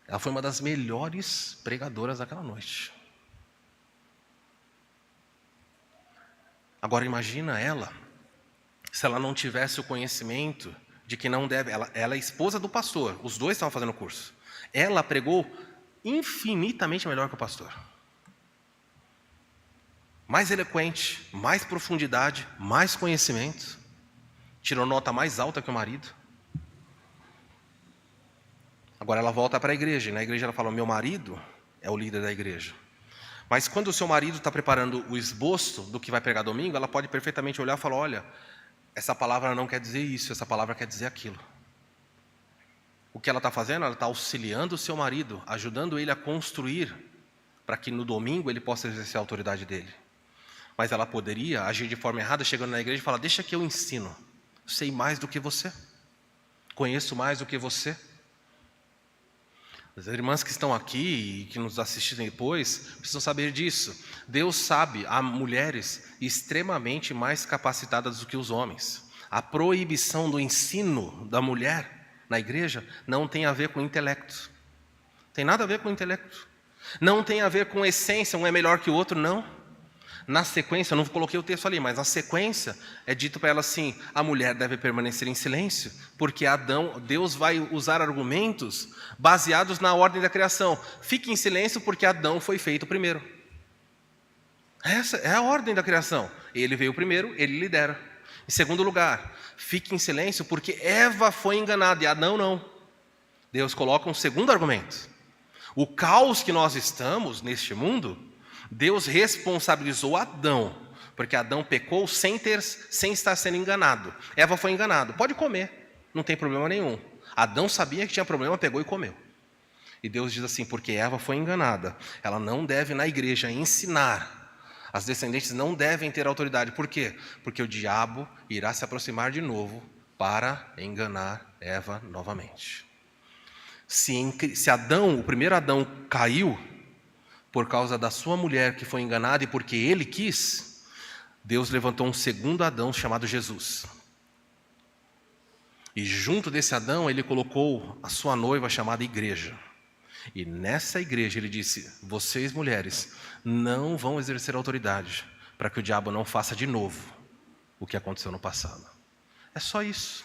Ela foi uma das melhores pregadoras daquela noite. Agora imagina ela, se ela não tivesse o conhecimento de que não deve... Ela é esposa do pastor, os dois estavam fazendo o curso. Ela pregou infinitamente melhor que o pastor. Mais eloquente, mais profundidade, mais conhecimento. Tirou nota mais alta que o marido. Agora ela volta para a igreja, e na igreja ela fala, meu marido é o líder da igreja. Mas quando o seu marido está preparando o esboço do que vai pregar domingo, ela pode perfeitamente olhar e falar, olha, essa palavra não quer dizer isso, essa palavra quer dizer aquilo. O que ela está fazendo? Ela está auxiliando o seu marido, ajudando ele a construir, para que no domingo ele possa exercer a autoridade dele. Mas ela poderia agir de forma errada, chegando na igreja e falar, deixa que eu ensino, sei mais do que você, conheço mais do que você. As irmãs que estão aqui e que nos assistirem depois precisam saber disso. Deus sabe, há mulheres extremamente mais capacitadas do que os homens. A proibição do ensino da mulher na igreja não tem a ver com intelecto. Tem nada a ver com intelecto. Não tem a ver com essência, um é melhor que o outro, não. Na sequência, eu não coloquei o texto ali, mas na sequência é dito para ela assim, a mulher deve permanecer em silêncio, porque Deus vai usar argumentos baseados na ordem da criação. Fique em silêncio porque Adão foi feito primeiro. Essa é a ordem da criação. Ele veio primeiro, ele lidera. Em segundo lugar, fique em silêncio porque Eva foi enganada e Adão não. Deus coloca um segundo argumento. O caos que nós estamos neste mundo, Deus responsabilizou Adão, porque Adão pecou sem estar sendo enganado. Eva foi enganada. Pode comer, não tem problema nenhum. Adão sabia que tinha problema, pegou e comeu. E Deus diz assim, porque Eva foi enganada, ela não deve na igreja ensinar. As descendentes não devem ter autoridade. Por quê? Porque o diabo irá se aproximar de novo para enganar Eva novamente. Se Adão, o primeiro Adão, caiu por causa da sua mulher que foi enganada e porque ele quis, Deus levantou um segundo Adão chamado Jesus. E junto desse Adão ele colocou a sua noiva chamada igreja. E nessa igreja ele disse, vocês mulheres não vão exercer autoridade para que o diabo não faça de novo o que aconteceu no passado. É só isso.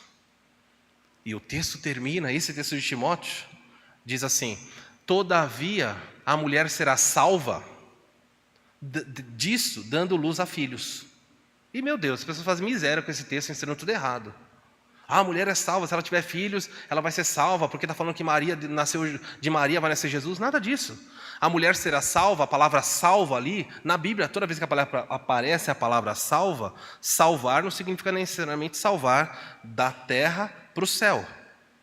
E o texto termina, esse texto de Timóteo, diz assim, todavia a mulher será salva disso, dando luz a filhos. E meu Deus, as pessoas fazem miséria com esse texto, ensinando tudo errado. A mulher é salva, se ela tiver filhos, ela vai ser salva, porque está falando que Maria nasceu de Maria, vai nascer Jesus. Nada disso. A mulher será salva, a palavra salva ali, na Bíblia, toda vez que a palavra aparece a palavra salva, salvar não significa necessariamente salvar da terra para o céu,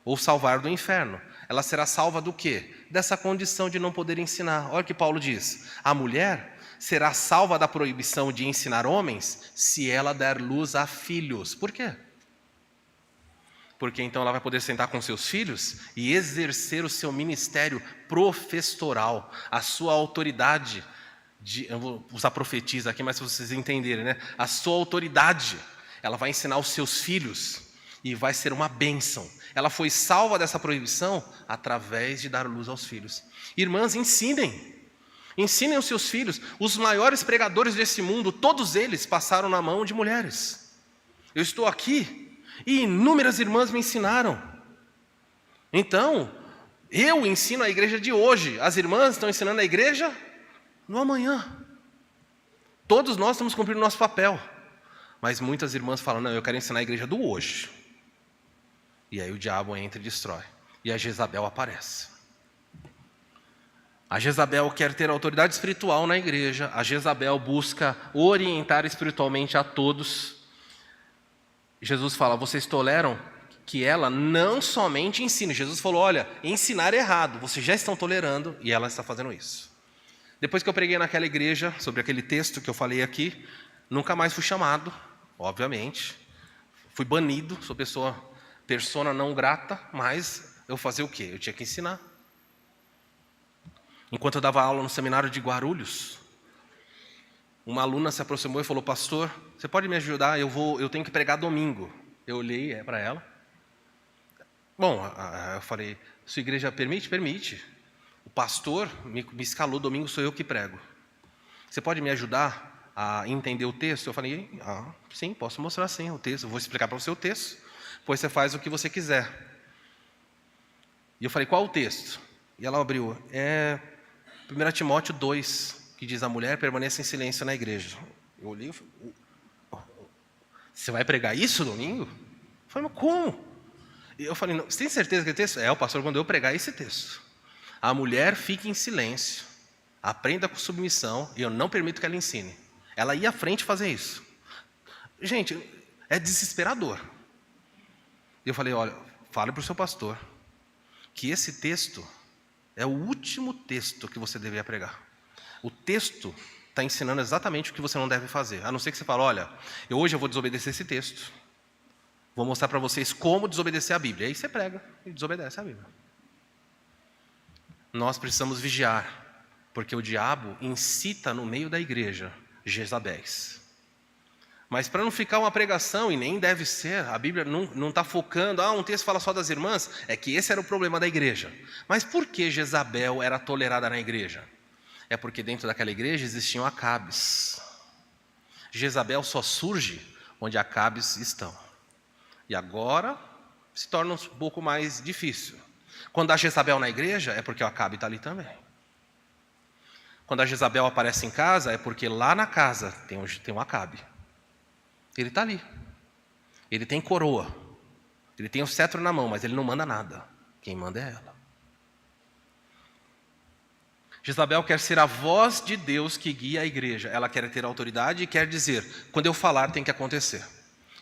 ou salvar do inferno. Ela será salva do quê? Dessa condição de não poder ensinar. Olha o que Paulo diz. A mulher será salva da proibição de ensinar homens se ela der luz a filhos. Por quê? Porque então ela vai poder sentar com seus filhos e exercer o seu ministério professoral, a sua autoridade, eu vou usar profetisa aqui, mas se vocês entenderem, né? A sua autoridade, ela vai ensinar os seus filhos e vai ser uma bênção. Ela foi salva dessa proibição através de dar luz aos filhos. Irmãs, ensinem os seus filhos. Os maiores pregadores desse mundo, todos eles passaram na mão de mulheres. Eu estou aqui e inúmeras irmãs me ensinaram. Então, eu ensino a igreja de hoje. As irmãs estão ensinando a igreja no amanhã. Todos nós estamos cumprindo o nosso papel. Mas muitas irmãs falam, não, eu quero ensinar a igreja do hoje. E aí o diabo entra e destrói. E a Jezabel aparece. A Jezabel quer ter autoridade espiritual na igreja. A Jezabel busca orientar espiritualmente a todos. Jesus fala, vocês toleram que ela não somente ensine. Jesus falou, olha, ensinar é errado. Vocês já estão tolerando e ela está fazendo isso. Depois que eu preguei naquela igreja, sobre aquele texto que eu falei aqui, nunca mais fui chamado, obviamente. Fui banido, sou persona não grata, mas eu fazia o quê? Eu tinha que ensinar. Enquanto eu dava aula no seminário de Guarulhos, uma aluna se aproximou e falou: pastor, você pode me ajudar? Eu tenho que pregar domingo. Eu olhei para ela. Bom, eu falei: sua igreja permite? Permite. O pastor me escalou, domingo sou eu que prego. Você pode me ajudar a entender o texto? Eu falei: sim, posso mostrar sim o texto. Eu vou explicar para você o texto, depois você faz o que você quiser. E eu falei: qual o texto? E ela abriu: 1 Timóteo 2, que diz: a mulher permaneça em silêncio na igreja. Eu olhei e falei: você vai pregar isso domingo? Eu falei: mas como? E eu falei: não, você tem certeza que é texto? O pastor mandou eu pregar esse texto. A mulher fique em silêncio, aprenda com submissão, e eu não permito que ela ensine. Ela ia à frente fazer isso. Gente, é desesperador. Eu falei: olha, fale para o seu pastor que esse texto é o último texto que você deveria pregar. O texto está ensinando exatamente o que você não deve fazer. A não ser que você fale: olha, hoje eu vou desobedecer esse texto. Vou mostrar para vocês como desobedecer a Bíblia. Aí você prega e desobedece a Bíblia. Nós precisamos vigiar, porque o diabo incita no meio da igreja Jezabéis. Mas para não ficar uma pregação, e nem deve ser, a Bíblia não está focando, um texto fala só das irmãs, é que esse era o problema da igreja. Mas por que Jezabel era tolerada na igreja? É porque dentro daquela igreja existiam Acabes. Jezabel só surge onde Acabes estão. E agora se torna um pouco mais difícil. Quando há Jezabel na igreja, é porque o Acabe está ali também. Quando a Jezabel aparece em casa, é porque lá na casa tem um Acabe. Ele está ali. Ele tem coroa. Ele tem o cetro na mão, mas ele não manda nada. Quem manda é ela. Jezabel quer ser a voz de Deus que guia a igreja. Ela quer ter autoridade e quer dizer: quando eu falar, tem que acontecer.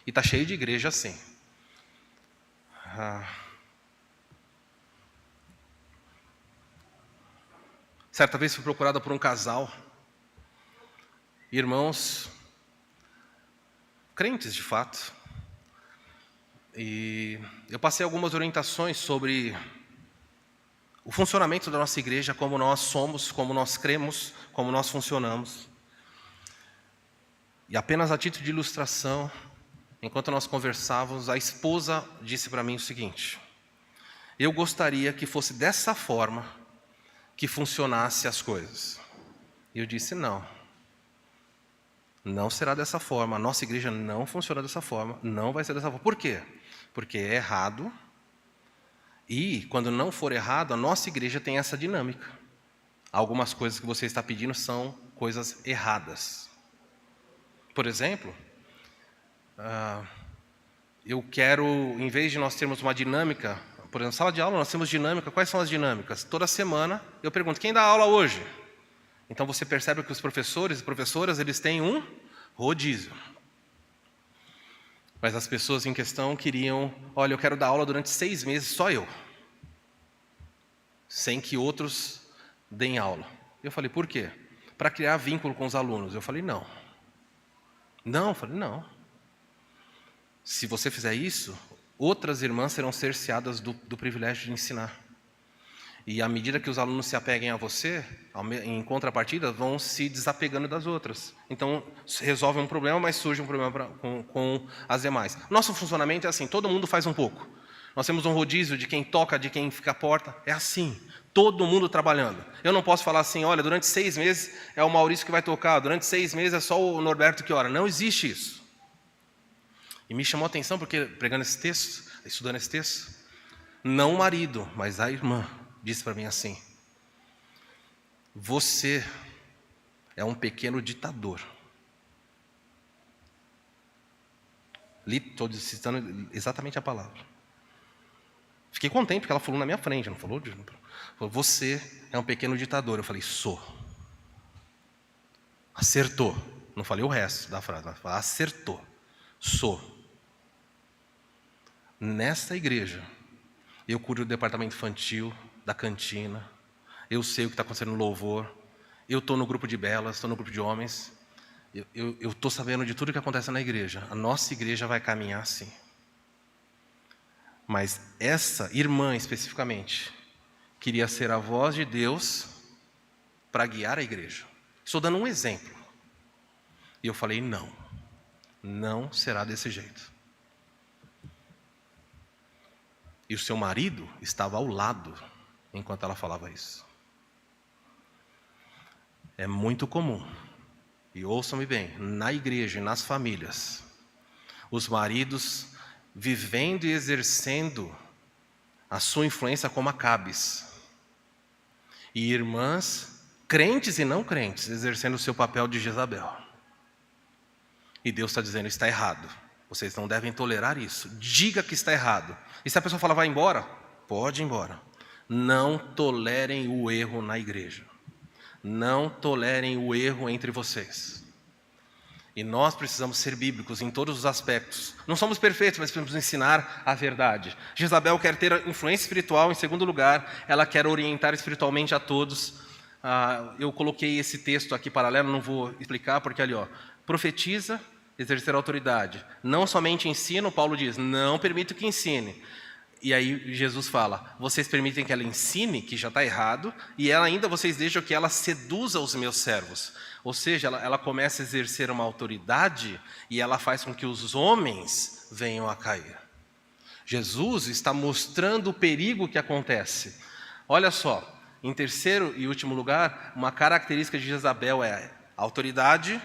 E está cheio de igreja assim. Certa vez fui procurada por um casal, irmãos, crentes de fato, e eu passei algumas orientações sobre o funcionamento da nossa igreja, como nós somos, como nós cremos, como nós funcionamos. E apenas a título de ilustração, enquanto nós conversávamos, a esposa disse para mim o seguinte: eu gostaria que fosse dessa forma que funcionasse as coisas. E eu disse: não será dessa forma, a nossa igreja não funciona dessa forma, não vai ser dessa forma. Por quê? Porque é errado, e quando não for errado, a nossa igreja tem essa dinâmica. Algumas coisas que você está pedindo são coisas erradas. Por exemplo, eu quero, em vez de nós termos uma dinâmica, por exemplo, sala de aula, nós temos dinâmica. Quais são as dinâmicas? Toda semana eu pergunto: quem dá aula hoje? Então você percebe que os professores e professoras, eles têm um rodízio. Mas as pessoas em questão queriam: olha, eu quero dar aula durante 6 meses, só eu, sem que outros deem aula. Eu falei: por quê? Para criar vínculo com os alunos. Eu falei: não. Se você fizer isso, outras irmãs serão cerceadas do privilégio de ensinar. E à medida que os alunos se apeguem a você, em contrapartida, vão se desapegando das outras. Então, resolve um problema, mas surge um problema com as demais. Nosso funcionamento é assim: todo mundo faz um pouco. Nós temos um rodízio de quem toca, de quem fica à porta. É assim, todo mundo trabalhando. Eu não posso falar assim: olha, durante 6 meses é o Maurício que vai tocar, durante 6 meses é só o Norberto que ora. Não existe isso. E me chamou a atenção porque, pregando esse texto, estudando esse texto, não o marido, mas a irmã disse para mim assim: você é um pequeno ditador. Estou citando exatamente a palavra. Fiquei contente porque ela falou na minha frente, não falou? Falou: você é um pequeno ditador. Eu falei: sou. Acertou. Não falei o resto da frase, mas falei: acertou. Sou. Nesta igreja, eu cuido do departamento infantil, da cantina, eu sei o que está acontecendo no louvor, eu estou no grupo de belas, estou no grupo de homens, eu estou sabendo de tudo que acontece na igreja. A nossa igreja vai caminhar assim. Mas essa irmã especificamente queria ser a voz de Deus para guiar a igreja. Estou dando um exemplo. E eu falei, não será desse jeito. E o seu marido estava ao lado enquanto ela falava isso. É muito comum, e ouçam-me bem, na igreja e nas famílias, os maridos vivendo e exercendo a sua influência como Acabes, e irmãs, crentes e não crentes, exercendo o seu papel de Jezabel. E Deus está dizendo, está errado, vocês não devem tolerar isso, diga que está errado. E se a pessoa falar, vai embora? Pode ir embora. Não tolerem o erro na igreja. Não tolerem o erro entre vocês. E nós precisamos ser bíblicos em todos os aspectos. Não somos perfeitos, mas precisamos ensinar a verdade. Jezabel quer ter influência espiritual, em segundo lugar, ela quer orientar espiritualmente a todos. Eu coloquei esse texto aqui paralelo, não vou explicar, porque ali, profetiza, exercer autoridade. Não somente ensina, Paulo diz, não permito que ensine. E aí Jesus fala, vocês permitem que ela ensine, que já está errado, e ela ainda, vocês deixam que ela seduza os meus servos. Ou seja, ela começa a exercer uma autoridade, e ela faz com que os homens venham a cair. Jesus está mostrando o perigo que acontece. Olha só, em terceiro e último lugar, uma característica de Jezabel é a autoridade,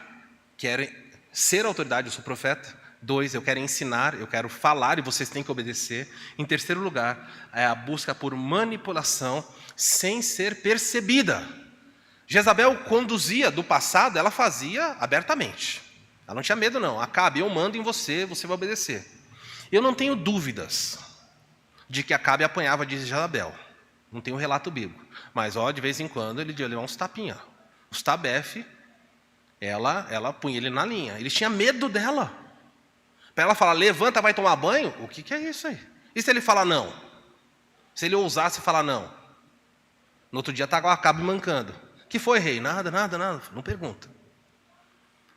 quer ser autoridade, eu sou profeta. 2, eu quero ensinar, eu quero falar e vocês têm que obedecer. Em terceiro lugar, é a busca por manipulação sem ser percebida. Jezabel conduzia do passado, ela fazia abertamente. Ela não tinha medo não. Acabe, eu mando em você, você vai obedecer. Eu não tenho dúvidas de que Acabe apanhava de Jezabel. Não tem um relato bíblico. Mas de vez em quando ele deu uns tapinha. Os tabefe, ela punha ele na linha. Ele tinha medo dela. Para ela falar, levanta, vai tomar banho? O que é isso aí? E se ele falar não? Se ele ousasse falar não? No outro dia estava Acabe mancando. Que foi, rei? Nada. Não pergunta.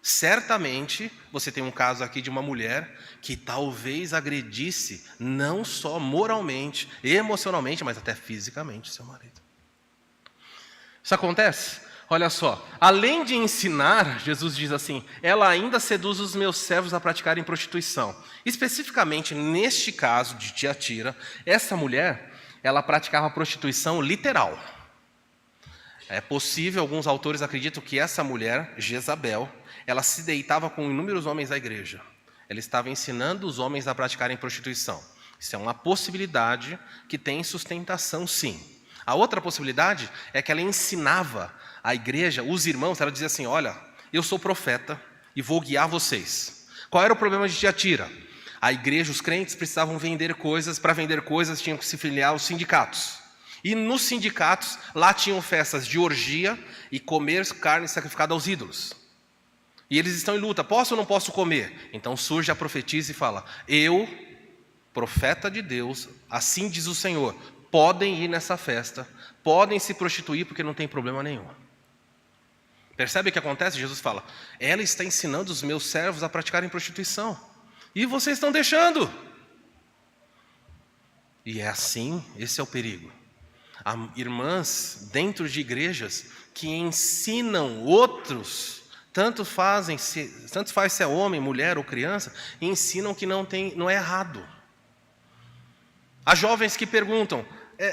Certamente, você tem um caso aqui de uma mulher que talvez agredisse, não só moralmente, emocionalmente, mas até fisicamente seu marido. Isso acontece? Olha só, além de ensinar, Jesus diz assim, ela ainda seduz os meus servos a praticarem prostituição. Especificamente neste caso de Tiatira, essa mulher, ela praticava prostituição literal. É possível, alguns autores acreditam que essa mulher, Jezabel, ela se deitava com inúmeros homens da igreja. Ela estava ensinando os homens a praticarem prostituição. Isso é uma possibilidade que tem sustentação, sim. A outra possibilidade é que ela ensinava a igreja, os irmãos, ela dizia assim, olha, eu sou profeta e vou guiar vocês. Qual era o problema de Tiatira? A igreja, os crentes precisavam vender coisas, para vender coisas tinham que se filiar aos sindicatos. E nos sindicatos, lá tinham festas de orgia e comer carne sacrificada aos ídolos. E eles estão em luta, posso ou não posso comer? Então surge a profetisa e fala, eu, profeta de Deus, assim diz o Senhor, podem ir nessa festa, podem se prostituir porque não tem problema nenhum. Percebe o que acontece? Jesus fala, ela está ensinando os meus servos a praticarem prostituição. E vocês estão deixando. E é assim, esse é o perigo. Há irmãs dentro de igrejas que ensinam outros, tanto faz se é homem, mulher ou criança, e ensinam que não é errado. Há jovens que perguntam,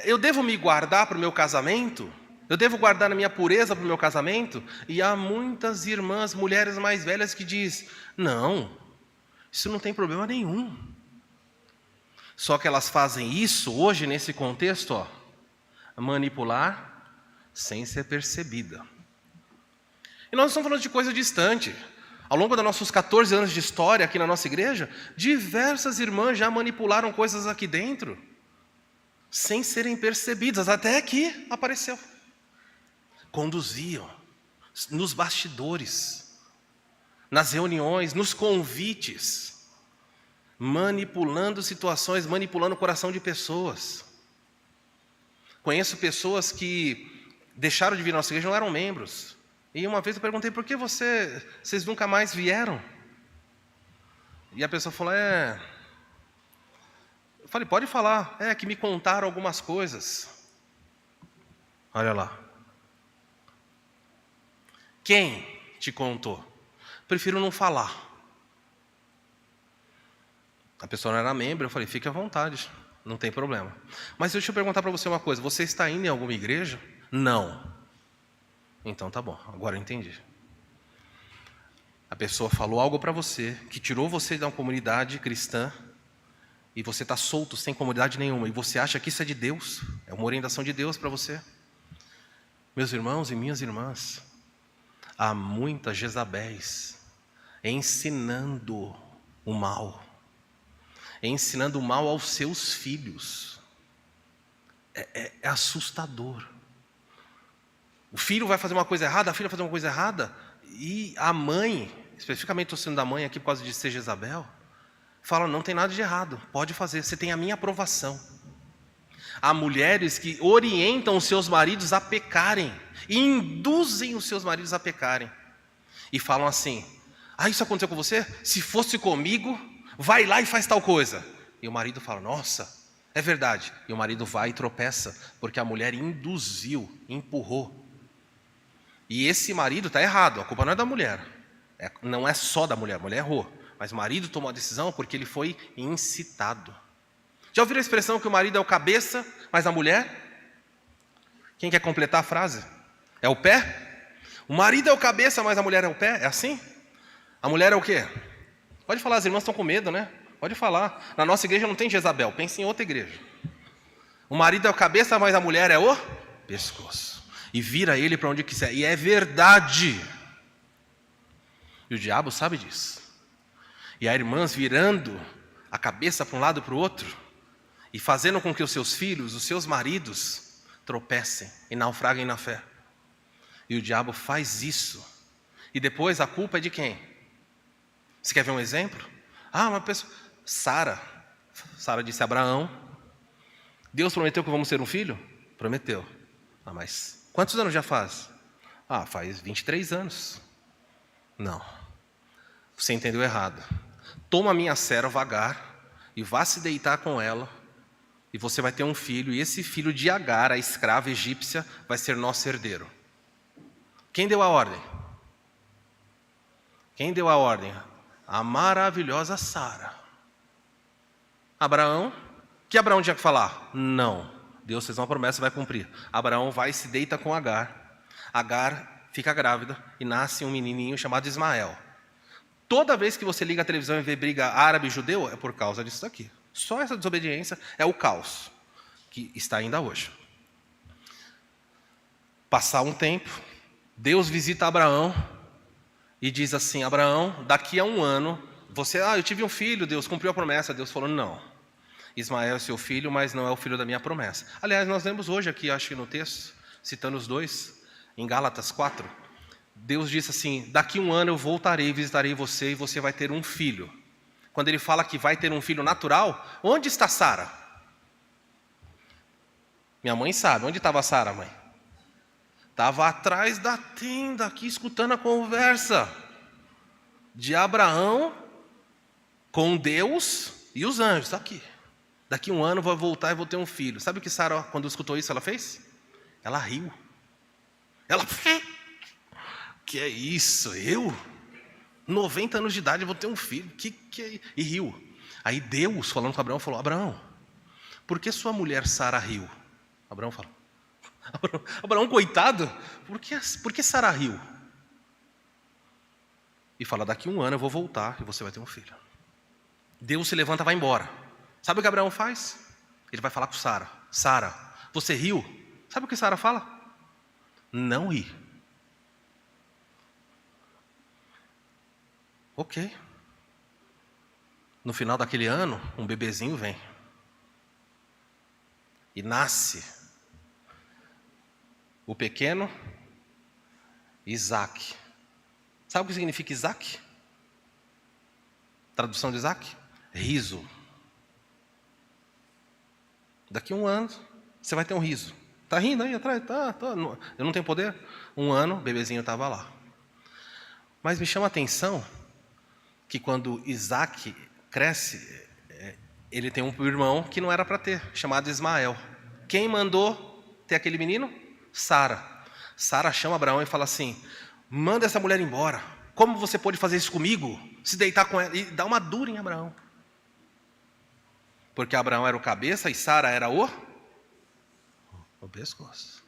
eu devo me guardar para o meu casamento? Eu devo guardar a minha pureza para o meu casamento? E há muitas irmãs, mulheres mais velhas que dizem, não, isso não tem problema nenhum. Só que elas fazem isso hoje nesse contexto, manipular sem ser percebida. E nós estamos falando de coisa distante. Ao longo dos nossos 14 anos de história aqui na nossa igreja, diversas irmãs já manipularam coisas aqui dentro, sem serem percebidas, até que apareceu. Conduziam nos bastidores, nas reuniões, nos convites, manipulando situações, manipulando o coração de pessoas. Conheço pessoas que deixaram de vir à nossa igreja, não eram membros, E uma vez eu perguntei, por que vocês nunca mais vieram? E a pessoa falou, eu falei, pode falar. É que me contaram algumas coisas. Olha lá. Quem te contou? Prefiro não falar. A pessoa não era membro, eu falei, fique à vontade, não tem problema. Mas deixa eu perguntar para você uma coisa, você está indo em alguma igreja? Não. Então tá bom, agora eu entendi. A pessoa falou algo para você, que tirou você de uma comunidade cristã, e você está solto, sem comunidade nenhuma, e você acha que isso é de Deus, é uma orientação de Deus para você. Meus irmãos e minhas irmãs, há muitas Jezabéis ensinando o mal, ensinando o mal aos seus filhos. É assustador. O filho vai fazer uma coisa errada, a filha vai fazer uma coisa errada, e a mãe, especificamente estou sendo da mãe aqui por causa de ser Jezabel, fala, não tem nada de errado, pode fazer, você tem a minha aprovação. Há mulheres que orientam os seus maridos a pecarem, e induzem os seus maridos a pecarem, e falam assim, isso aconteceu com você? Se fosse comigo, vai lá e faz tal coisa. E o marido fala, nossa, é verdade. E o marido vai e tropeça, porque a mulher induziu, empurrou. E esse marido está errado, a culpa não é da mulher. Não é só da mulher, a mulher errou. Mas o marido tomou a decisão porque ele foi incitado. Já ouviram a expressão que o marido é o cabeça, mas a mulher? Quem quer completar a frase? É o pé? O marido é o cabeça, mas a mulher é o pé? É assim? A mulher é o quê? Pode falar, as irmãs estão com medo, né? Pode falar. Na nossa igreja não tem Jezabel, pense em outra igreja. O marido é o cabeça, mas a mulher é o pescoço. E vira ele para onde quiser. E é verdade. E o diabo sabe disso. E há irmãs virando a cabeça para um lado e para o outro, e fazendo com que os seus filhos, os seus maridos, tropecem e naufraguem na fé. E o diabo faz isso. E depois a culpa é de quem? Você quer ver um exemplo? Uma pessoa... Sara disse a Abraão, Deus prometeu que vamos ter um filho? Prometeu. Mas quantos anos já faz? Faz 23 anos. Não. Você entendeu errado. Toma a minha serva Agar e vá se deitar com ela, e você vai ter um filho, e esse filho de Agar, a escrava egípcia, vai ser nosso herdeiro. Quem deu a ordem? Quem deu a ordem? A maravilhosa Sara. Abraão, que Abraão tinha que falar? Não, Deus fez uma promessa, vai cumprir. Abraão vai e se deita com Agar. Agar fica grávida e nasce um menininho chamado Ismael. Toda vez que você liga a televisão e vê briga árabe e judeu, é por causa disso aqui. Só essa desobediência é o caos que está ainda hoje. Passar um tempo, Deus visita Abraão e diz assim, Abraão, daqui a um ano, eu tive um filho, Deus cumpriu a promessa. Deus falou, não, Ismael é seu filho, mas não é o filho da minha promessa. Aliás, nós lemos hoje aqui, acho que no texto, citando os dois, em Gálatas 4, Deus disse assim, daqui a um ano eu voltarei, visitarei você e você vai ter um filho. Quando ele fala que vai ter um filho natural, onde está Sara? Minha mãe sabe, onde estava Sara, mãe? Estava atrás da tenda, aqui escutando a conversa de Abraão com Deus e os anjos, aqui. Daqui a um ano eu vou voltar e vou ter um filho. Sabe o que Sara, quando escutou isso, ela fez? Ela riu. Ela, que é isso? Eu? 90 anos de idade eu vou ter um filho? E riu. Aí Deus, falando com Abraão, falou, Abraão, por que sua mulher Sara riu? Abraão fala, Abraão, coitado, por que Sara riu? E fala, daqui a um ano eu vou voltar e você vai ter um filho. Deus se levanta e vai embora. Sabe o que Abraão faz? Ele vai falar com Sara. Sara, você riu? Sabe o que Sara fala? Não ri. Ok. No final daquele ano, um bebezinho vem. E nasce o pequeno Isaac. Sabe o que significa Isaac? Tradução de Isaac? Riso. Daqui a um ano, você vai ter um riso. Tá rindo aí atrás? Tá. Eu não tenho poder? 1 ano, o bebezinho estava lá. Mas me chama a atenção que quando Isaac cresce, ele tem um irmão que não era para ter, chamado Ismael. Quem mandou ter aquele menino? Sara. Sara chama Abraão e fala assim: manda essa mulher embora. Como você pode fazer isso comigo? Se deitar com ela? E dá uma dura em Abraão. Porque Abraão era o cabeça e Sara era o pescoço.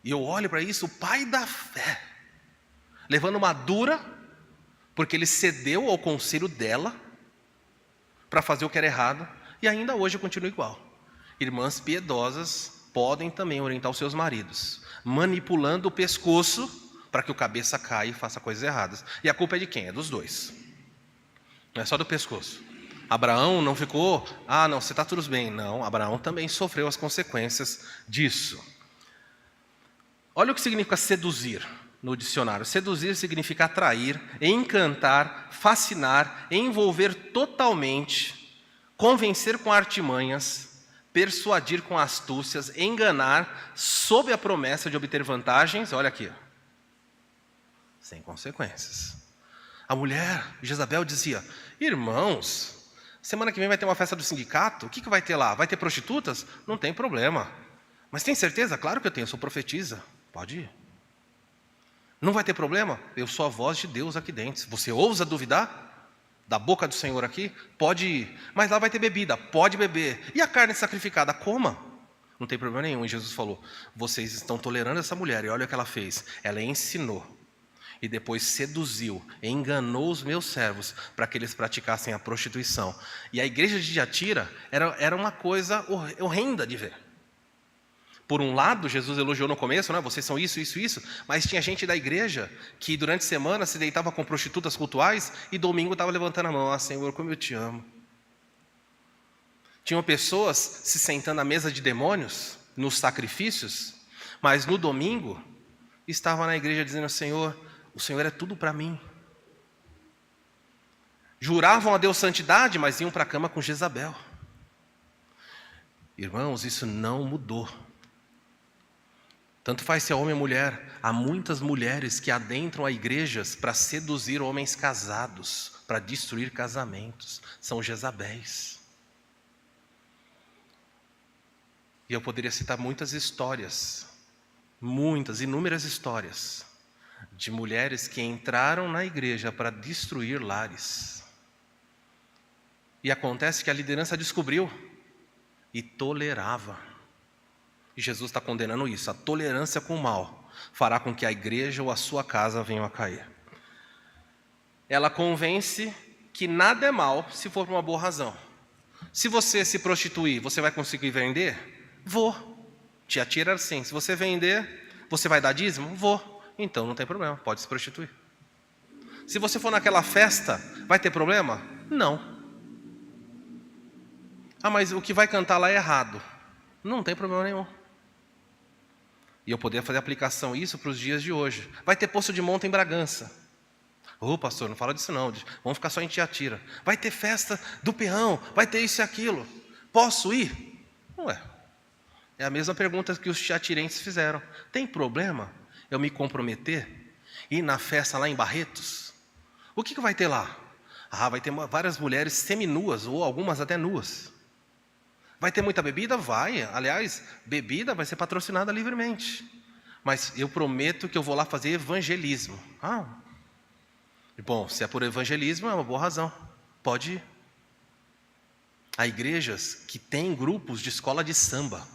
E eu olho para isso, o pai da fé, levando uma dura, porque ele cedeu ao conselho dela para fazer o que era errado, e ainda hoje continua igual. Irmãs piedosas podem também orientar os seus maridos, manipulando o pescoço para que o cabeça caia e faça coisas erradas. E a culpa é de quem? É dos dois. Não é só do pescoço. Abraão não ficou, não, você está tudo bem. Não, Abraão também sofreu as consequências disso. Olha o que significa seduzir no dicionário. Seduzir significa atrair, encantar, fascinar, envolver totalmente, convencer com artimanhas, persuadir com astúcias, enganar, sob a promessa de obter vantagens. Olha aqui, sem consequências. A mulher, Jezabel, dizia: irmãos, semana que vem vai ter uma festa do sindicato, o que vai ter lá? Vai ter prostitutas? Não tem problema. Mas tem certeza? Claro que eu tenho, eu sou profetisa. Pode ir. Não vai ter problema? Eu sou a voz de Deus aqui dentro. Você ousa duvidar da boca do Senhor aqui? Pode ir. Mas lá vai ter bebida, pode beber. E a carne sacrificada? Coma. Não tem problema nenhum. E Jesus falou: vocês estão tolerando essa mulher. E olha o que ela fez. Ela ensinou. E depois seduziu, enganou os meus servos para que eles praticassem a prostituição. E a igreja de Tiatira era uma coisa horrenda de ver. Por um lado, Jesus elogiou no começo, vocês são isso, isso, isso, mas tinha gente da igreja que durante a semana se deitava com prostitutas cultuais e domingo estava levantando a mão: Senhor, como eu te amo. Tinham pessoas se sentando à mesa de demônios, nos sacrifícios, mas no domingo estavam na igreja dizendo: Senhor, o Senhor é tudo para mim. Juravam a Deus santidade, mas iam para a cama com Jezabel. Irmãos, isso não mudou. Tanto faz se é homem ou mulher. Há muitas mulheres que adentram a igrejas para seduzir homens casados, para destruir casamentos. São Jezabéis. E eu poderia citar muitas histórias, inúmeras histórias, de mulheres que entraram na igreja para destruir lares. E acontece que a liderança descobriu e tolerava. E Jesus está condenando isso. A tolerância com o mal fará com que a igreja ou a sua casa venham a cair. Ela convence que nada é mal se for por uma boa razão. Se você se prostituir, você vai conseguir vender? Vou. Tiatira assim: se você vender, você vai dar dízimo? Vou. Então não tem problema, pode se prostituir. Se você for naquela festa, vai ter problema? Não. Mas o que vai cantar lá é errado. Não tem problema nenhum. E eu poderia fazer aplicação isso para os dias de hoje. Vai ter poço de monta em Bragança. Pastor, não fala disso não. Vamos ficar só em Tiatira. Vai ter festa do peão, vai ter isso e aquilo. Posso ir? Ué, é a mesma pergunta que os tiatirenses fizeram. Tem problema eu me comprometer e ir na festa lá em Barretos? O que vai ter lá? Vai ter várias mulheres seminuas, ou algumas até nuas. Vai ter muita bebida? Vai. Aliás, bebida vai ser patrocinada livremente. Mas eu prometo que eu vou lá fazer evangelismo. Bom, se é por evangelismo, é uma boa razão. Pode ir. Há igrejas que têm grupos de escola de samba.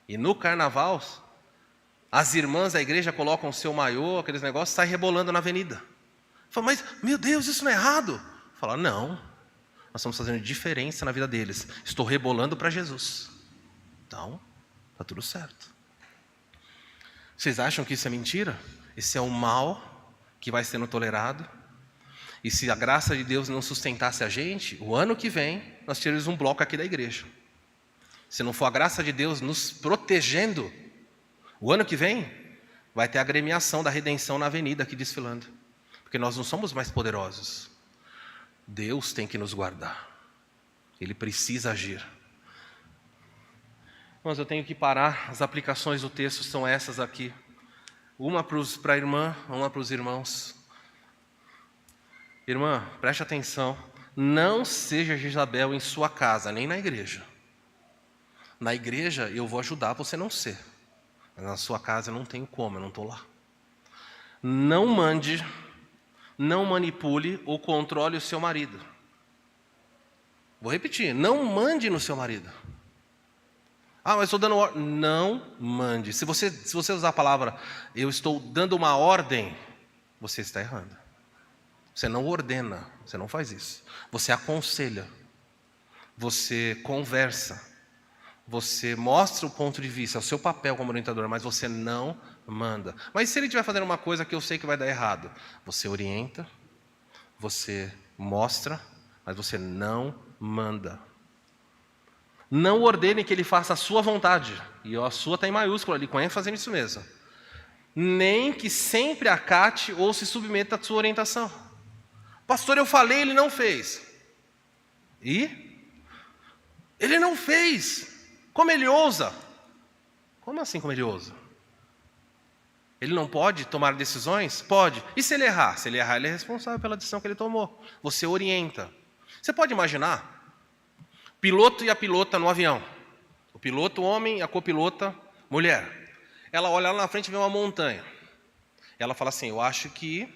E no carnaval, as irmãs da igreja colocam o seu maiô, aqueles negócios, saem rebolando na avenida. Fala: mas, meu Deus, isso não é errado? Fala: não, nós estamos fazendo diferença na vida deles. Estou rebolando para Jesus. Então, está tudo certo. Vocês acham que isso é mentira? Esse é o mal que vai sendo tolerado. E se a graça de Deus não sustentasse a gente, o ano que vem, nós teríamos um bloco aqui da igreja. Se não for a graça de Deus nos protegendo, o ano que vem vai ter a agremiação da redenção na avenida aqui desfilando. Porque nós não somos mais poderosos. Deus tem que nos guardar. Ele precisa agir. Mas eu tenho que parar, as aplicações do texto são essas aqui. Uma para a irmã, uma para os irmãos. Irmã, preste atenção, não seja Jezabel em sua casa, nem na igreja. Na igreja eu vou ajudar você a não ser, mas na sua casa eu não tenho como, eu não estou lá. Não mande, não manipule ou controle o seu marido. Vou repetir, não mande no seu marido. Ah, mas estou dando ordem. Não mande. Se você usar a palavra, eu estou dando uma ordem, você está errando. Você não ordena, você não faz isso. Você aconselha, você conversa, você mostra o ponto de vista, é o seu papel como orientador, mas você não manda. Mas se ele estiver fazendo uma coisa que eu sei que vai dar errado, você orienta, você mostra, mas você não manda. Não ordene que ele faça a sua vontade, e a sua está em maiúsculo ali, com ênfase nisso mesmo. Nem que sempre acate ou se submeta à sua orientação. Pastor, eu falei, ele não fez. E? Ele não fez. Como ele ousa? Como assim como ele ousa? Ele não pode tomar decisões? Pode. E se ele errar? Se ele errar, ele é responsável pela decisão que ele tomou. Você orienta. Você pode imaginar? Piloto e a pilota no avião. O piloto homem, a copilota mulher. Ela olha lá na frente e vê uma montanha. Ela fala assim, eu acho que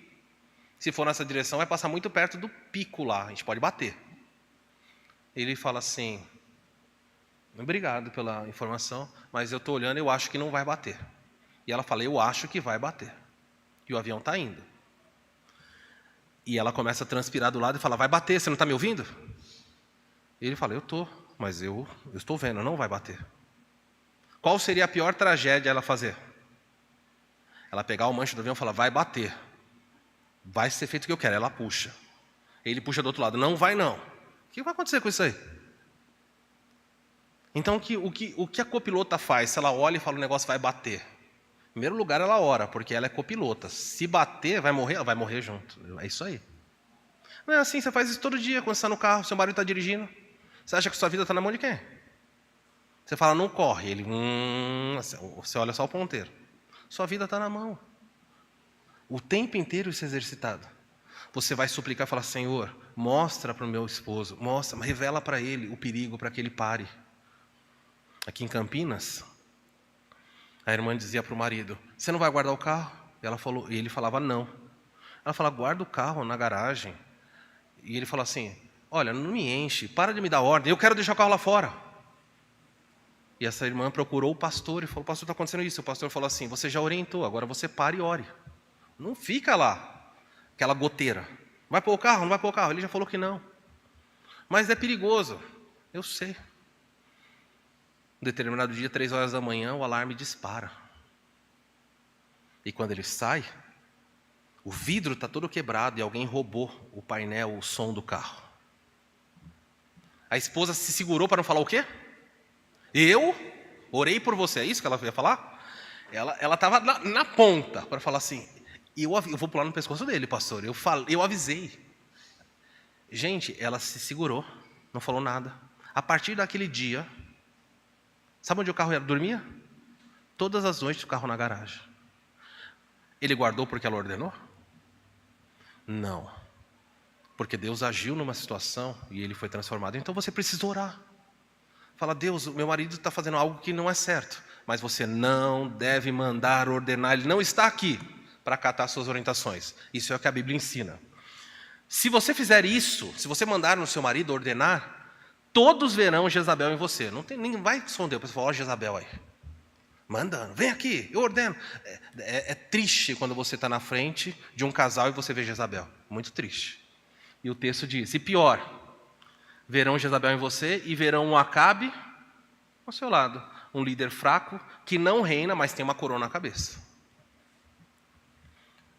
se for nessa direção vai passar muito perto do pico lá, a gente pode bater. Ele fala assim, obrigado pela informação, mas eu estou olhando e eu acho que não vai bater. E ela fala, eu acho que vai bater. E o avião está indo. E ela começa a transpirar do lado e fala, vai bater, você não está me ouvindo? E ele fala, eu estou, mas eu estou vendo, não vai bater. Qual seria a pior tragédia ela fazer? Ela pegar o manche do avião e falar, vai bater. Vai ser feito o que eu quero. Ela puxa. Ele puxa do outro lado, não vai não. O que vai acontecer com isso aí? Então o que a copilota faz? Se ela olha e fala, o negócio vai bater. Em primeiro lugar, ela ora, porque ela é copilota. Se bater, vai morrer, ela vai morrer junto. É isso aí. Não é assim, você faz isso todo dia, quando você está no carro, seu marido está dirigindo. Você acha que sua vida está na mão de quem? Você fala, não corre. Ele, você olha só o ponteiro. Sua vida está na mão. O tempo inteiro isso é exercitado. Você vai suplicar e falar, Senhor, mostra para o meu esposo, mostra, revela para ele o perigo, para que ele pare. Aqui em Campinas, a irmã dizia para o marido, você não vai guardar o carro? E ele falava, não. Ela falava, guarda o carro na garagem. E ele falou assim, olha, não me enche, para de me dar ordem, eu quero deixar o carro lá fora. E essa irmã procurou o pastor e falou, pastor, está acontecendo isso. O pastor falou assim, você já orientou, agora você para e ore. Não fica lá, aquela goteira. Vai pôr o carro? Não vai pôr o carro? Ele já falou que não. Mas é perigoso. Eu sei. Um determinado dia, 3 horas da manhã, o alarme dispara. E quando ele sai, o vidro está todo quebrado e alguém roubou o painel, o som do carro. A esposa se segurou para não falar o quê? Eu orei por você. É isso que ela ia falar? Ela estava na ponta para falar assim, eu vou pular no pescoço dele, pastor. Eu avisei. Gente, ela se segurou, não falou nada. A partir daquele dia, sabe onde o carro dormia? Todas as noites o carro na garagem. Ele guardou porque ela ordenou? Não. Porque Deus agiu numa situação e ele foi transformado. Então você precisa orar. Fala, Deus, o meu marido está fazendo algo que não é certo. Mas você não deve mandar ordenar. Ele não está aqui para acatar suas orientações. Isso é o que a Bíblia ensina. Se você fizer isso, se você mandar no seu marido ordenar, todos verão Jezabel em você. Ninguém vai esconder. O pessoal fala, ó, Jezabel aí. Mandando, vem aqui, eu ordeno. É triste quando você está na frente de um casal e você vê Jezabel. Muito triste. E o texto diz, e pior, verão Jezabel em você e verão um Acabe ao seu lado. Um líder fraco que não reina, mas tem uma coroa na cabeça.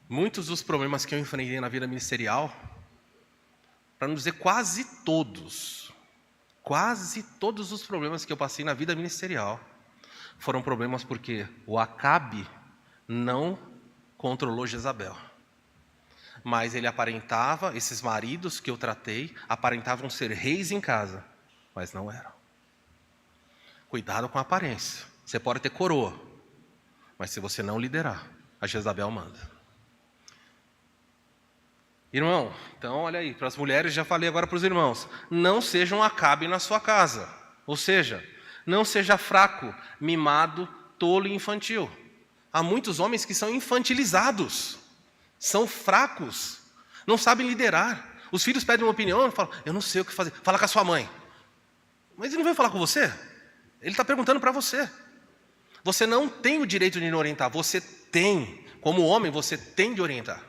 Muitos dos problemas que eu enfrentei na vida ministerial, para não dizer quase todos os problemas que eu passei na vida ministerial, foram problemas porque o Acabe não controlou Jezabel. Mas ele aparentava, esses maridos que eu tratei, aparentavam ser reis em casa, mas não eram. Cuidado com a aparência. Você pode ter coroa, mas se você não liderar, a Jezabel manda. Irmão, então olha aí, para as mulheres já falei, agora para os irmãos. Não seja um Acabe na sua casa. Ou seja, não seja fraco, mimado, tolo e infantil. Há muitos homens que são infantilizados, são fracos, não sabem liderar. Os filhos pedem uma opinião e falam, eu não sei o que fazer. Fala com a sua mãe. Mas ele não vai falar com você? Ele está perguntando para você. Você não tem o direito de orientar, você tem. Como homem, você tem de orientar.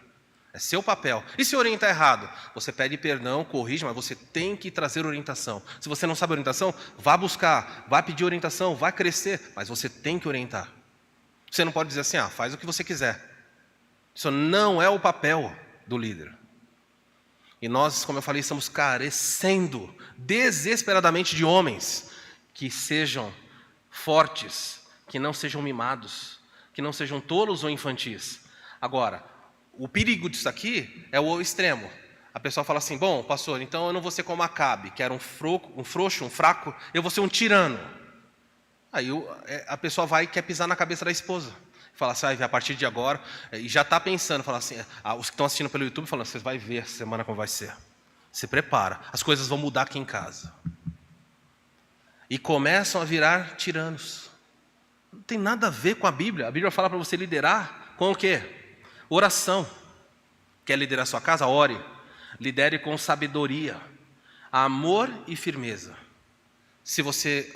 É seu papel. E se orientar errado? Você pede perdão, corrige, mas você tem que trazer orientação. Se você não sabe orientação, vá buscar, vá pedir orientação, vá crescer, mas você tem que orientar. Você não pode dizer assim, faz o que você quiser. Isso não é o papel do líder. E nós, como eu falei, estamos carecendo desesperadamente de homens que sejam fortes, que não sejam mimados, que não sejam tolos ou infantis. Agora, o perigo disso aqui é o extremo. A pessoa fala assim, bom, pastor, então eu não vou ser como Acabe, que era um frouxo, um fraco, eu vou ser um tirano. Aí a pessoa vai e quer pisar na cabeça da esposa. Fala assim, a partir de agora, e já está pensando, fala assim, os que estão assistindo pelo YouTube, falando, você vai ver essa semana como vai ser. Se prepara, as coisas vão mudar aqui em casa. E começam a virar tiranos. Não tem nada a ver com a Bíblia. A Bíblia fala para você liderar com o quê? Oração. Quer liderar sua casa? Ore. Lidere com sabedoria, amor e firmeza. Se você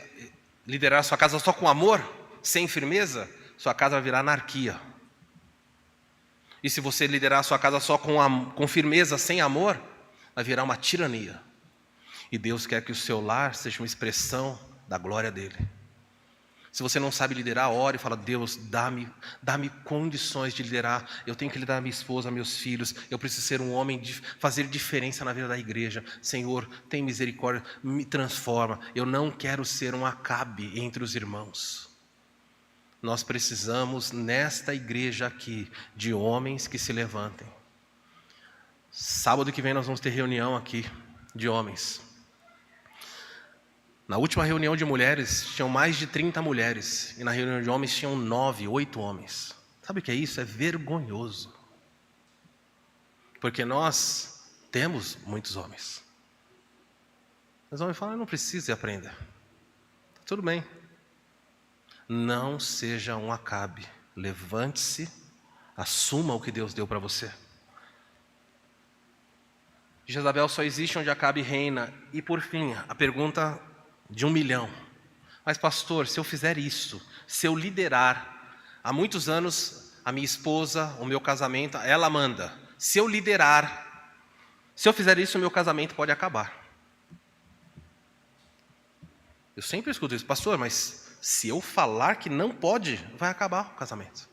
liderar sua casa só com amor, sem firmeza, sua casa vai virar anarquia. E se você liderar a sua casa só com firmeza, sem amor, vai virar uma tirania. E Deus quer que o seu lar seja uma expressão da glória dele. Se você não sabe liderar, ore e fala, Deus, dá-me condições de liderar. Eu tenho que liderar a minha esposa, meus filhos. Eu preciso ser um homem de fazer diferença na vida da igreja. Senhor, tem misericórdia, me transforma. Eu não quero ser um Acabe entre os irmãos. Nós precisamos, nesta igreja aqui, de homens que se levantem. Sábado que vem nós vamos ter reunião aqui de homens. Na última reunião de mulheres, tinham mais de 30 mulheres. E na reunião de homens, tinham 9, 8 homens. Sabe o que é isso? É vergonhoso. Porque nós temos muitos homens. Os homens falam, eu não preciso aprender. Tudo bem. Não seja um Acabe. Levante-se, assuma o que Deus deu para você. Jezabel só existe onde Acabe reina. E por fim, a pergunta de 1 milhão. Mas pastor, se eu fizer isso, se eu liderar, há muitos anos a minha esposa, o meu casamento, ela manda. Se eu liderar, se eu fizer isso, o meu casamento pode acabar. Eu sempre escuto isso, pastor, mas se eu falar que não pode, vai acabar o casamento.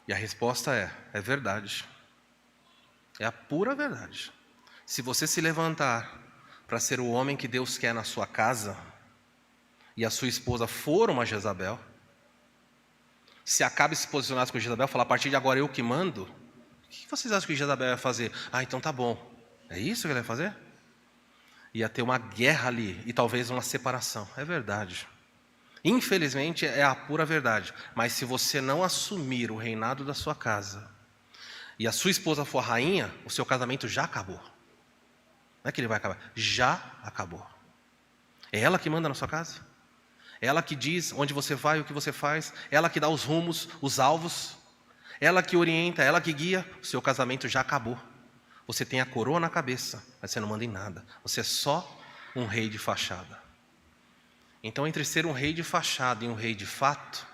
E a resposta é verdade. É a pura verdade. Se você se levantar para ser o homem que Deus quer na sua casa, e a sua esposa for uma Jezabel, se Acabe se posicionasse com Jezabel, falar, a partir de agora eu que mando, o que vocês acham que Jezabel vai fazer? Então tá bom. É isso que ele vai fazer? Ia ter uma guerra ali, e talvez uma separação. É verdade. Infelizmente é a pura verdade. Mas se você não assumir o reinado da sua casa, e a sua esposa for rainha, o seu casamento já acabou. Não é que ele vai acabar, já acabou. É ela que manda na sua casa. É ela que diz onde você vai, o que você faz. É ela que dá os rumos, os alvos. É ela que orienta, é ela que guia. O seu casamento já acabou. Você tem a coroa na cabeça, mas você não manda em nada. Você é só um rei de fachada. Então, entre ser um rei de fachada e um rei de fato,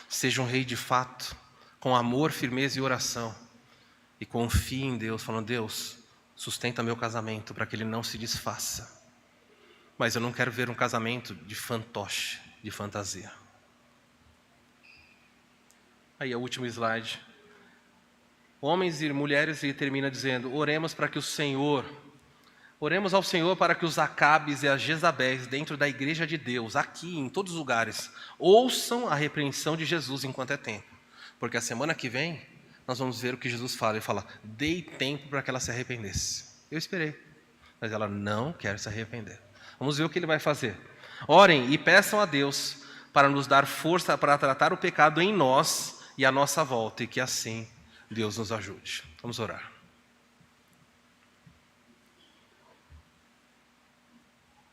seja um rei de fato, com amor, firmeza e oração. E confie em Deus, falando, Deus, sustenta meu casamento para que ele não se desfaça. Mas eu não quero ver um casamento de fantoche, de fantasia. Aí é o último slide. Homens e mulheres, ele termina dizendo, oremos ao Senhor para que os Acabes e as Jezabéis dentro da igreja de Deus, aqui em todos os lugares, ouçam a repreensão de Jesus enquanto é tempo. Porque a semana que vem, nós vamos ver o que Jesus fala. Ele fala, dei tempo para que ela se arrependesse. Eu esperei, mas ela não quer se arrepender. Vamos ver o que ele vai fazer. Orem e peçam a Deus para nos dar força para tratar o pecado em nós e à nossa volta, e que assim Deus nos ajude. Vamos orar.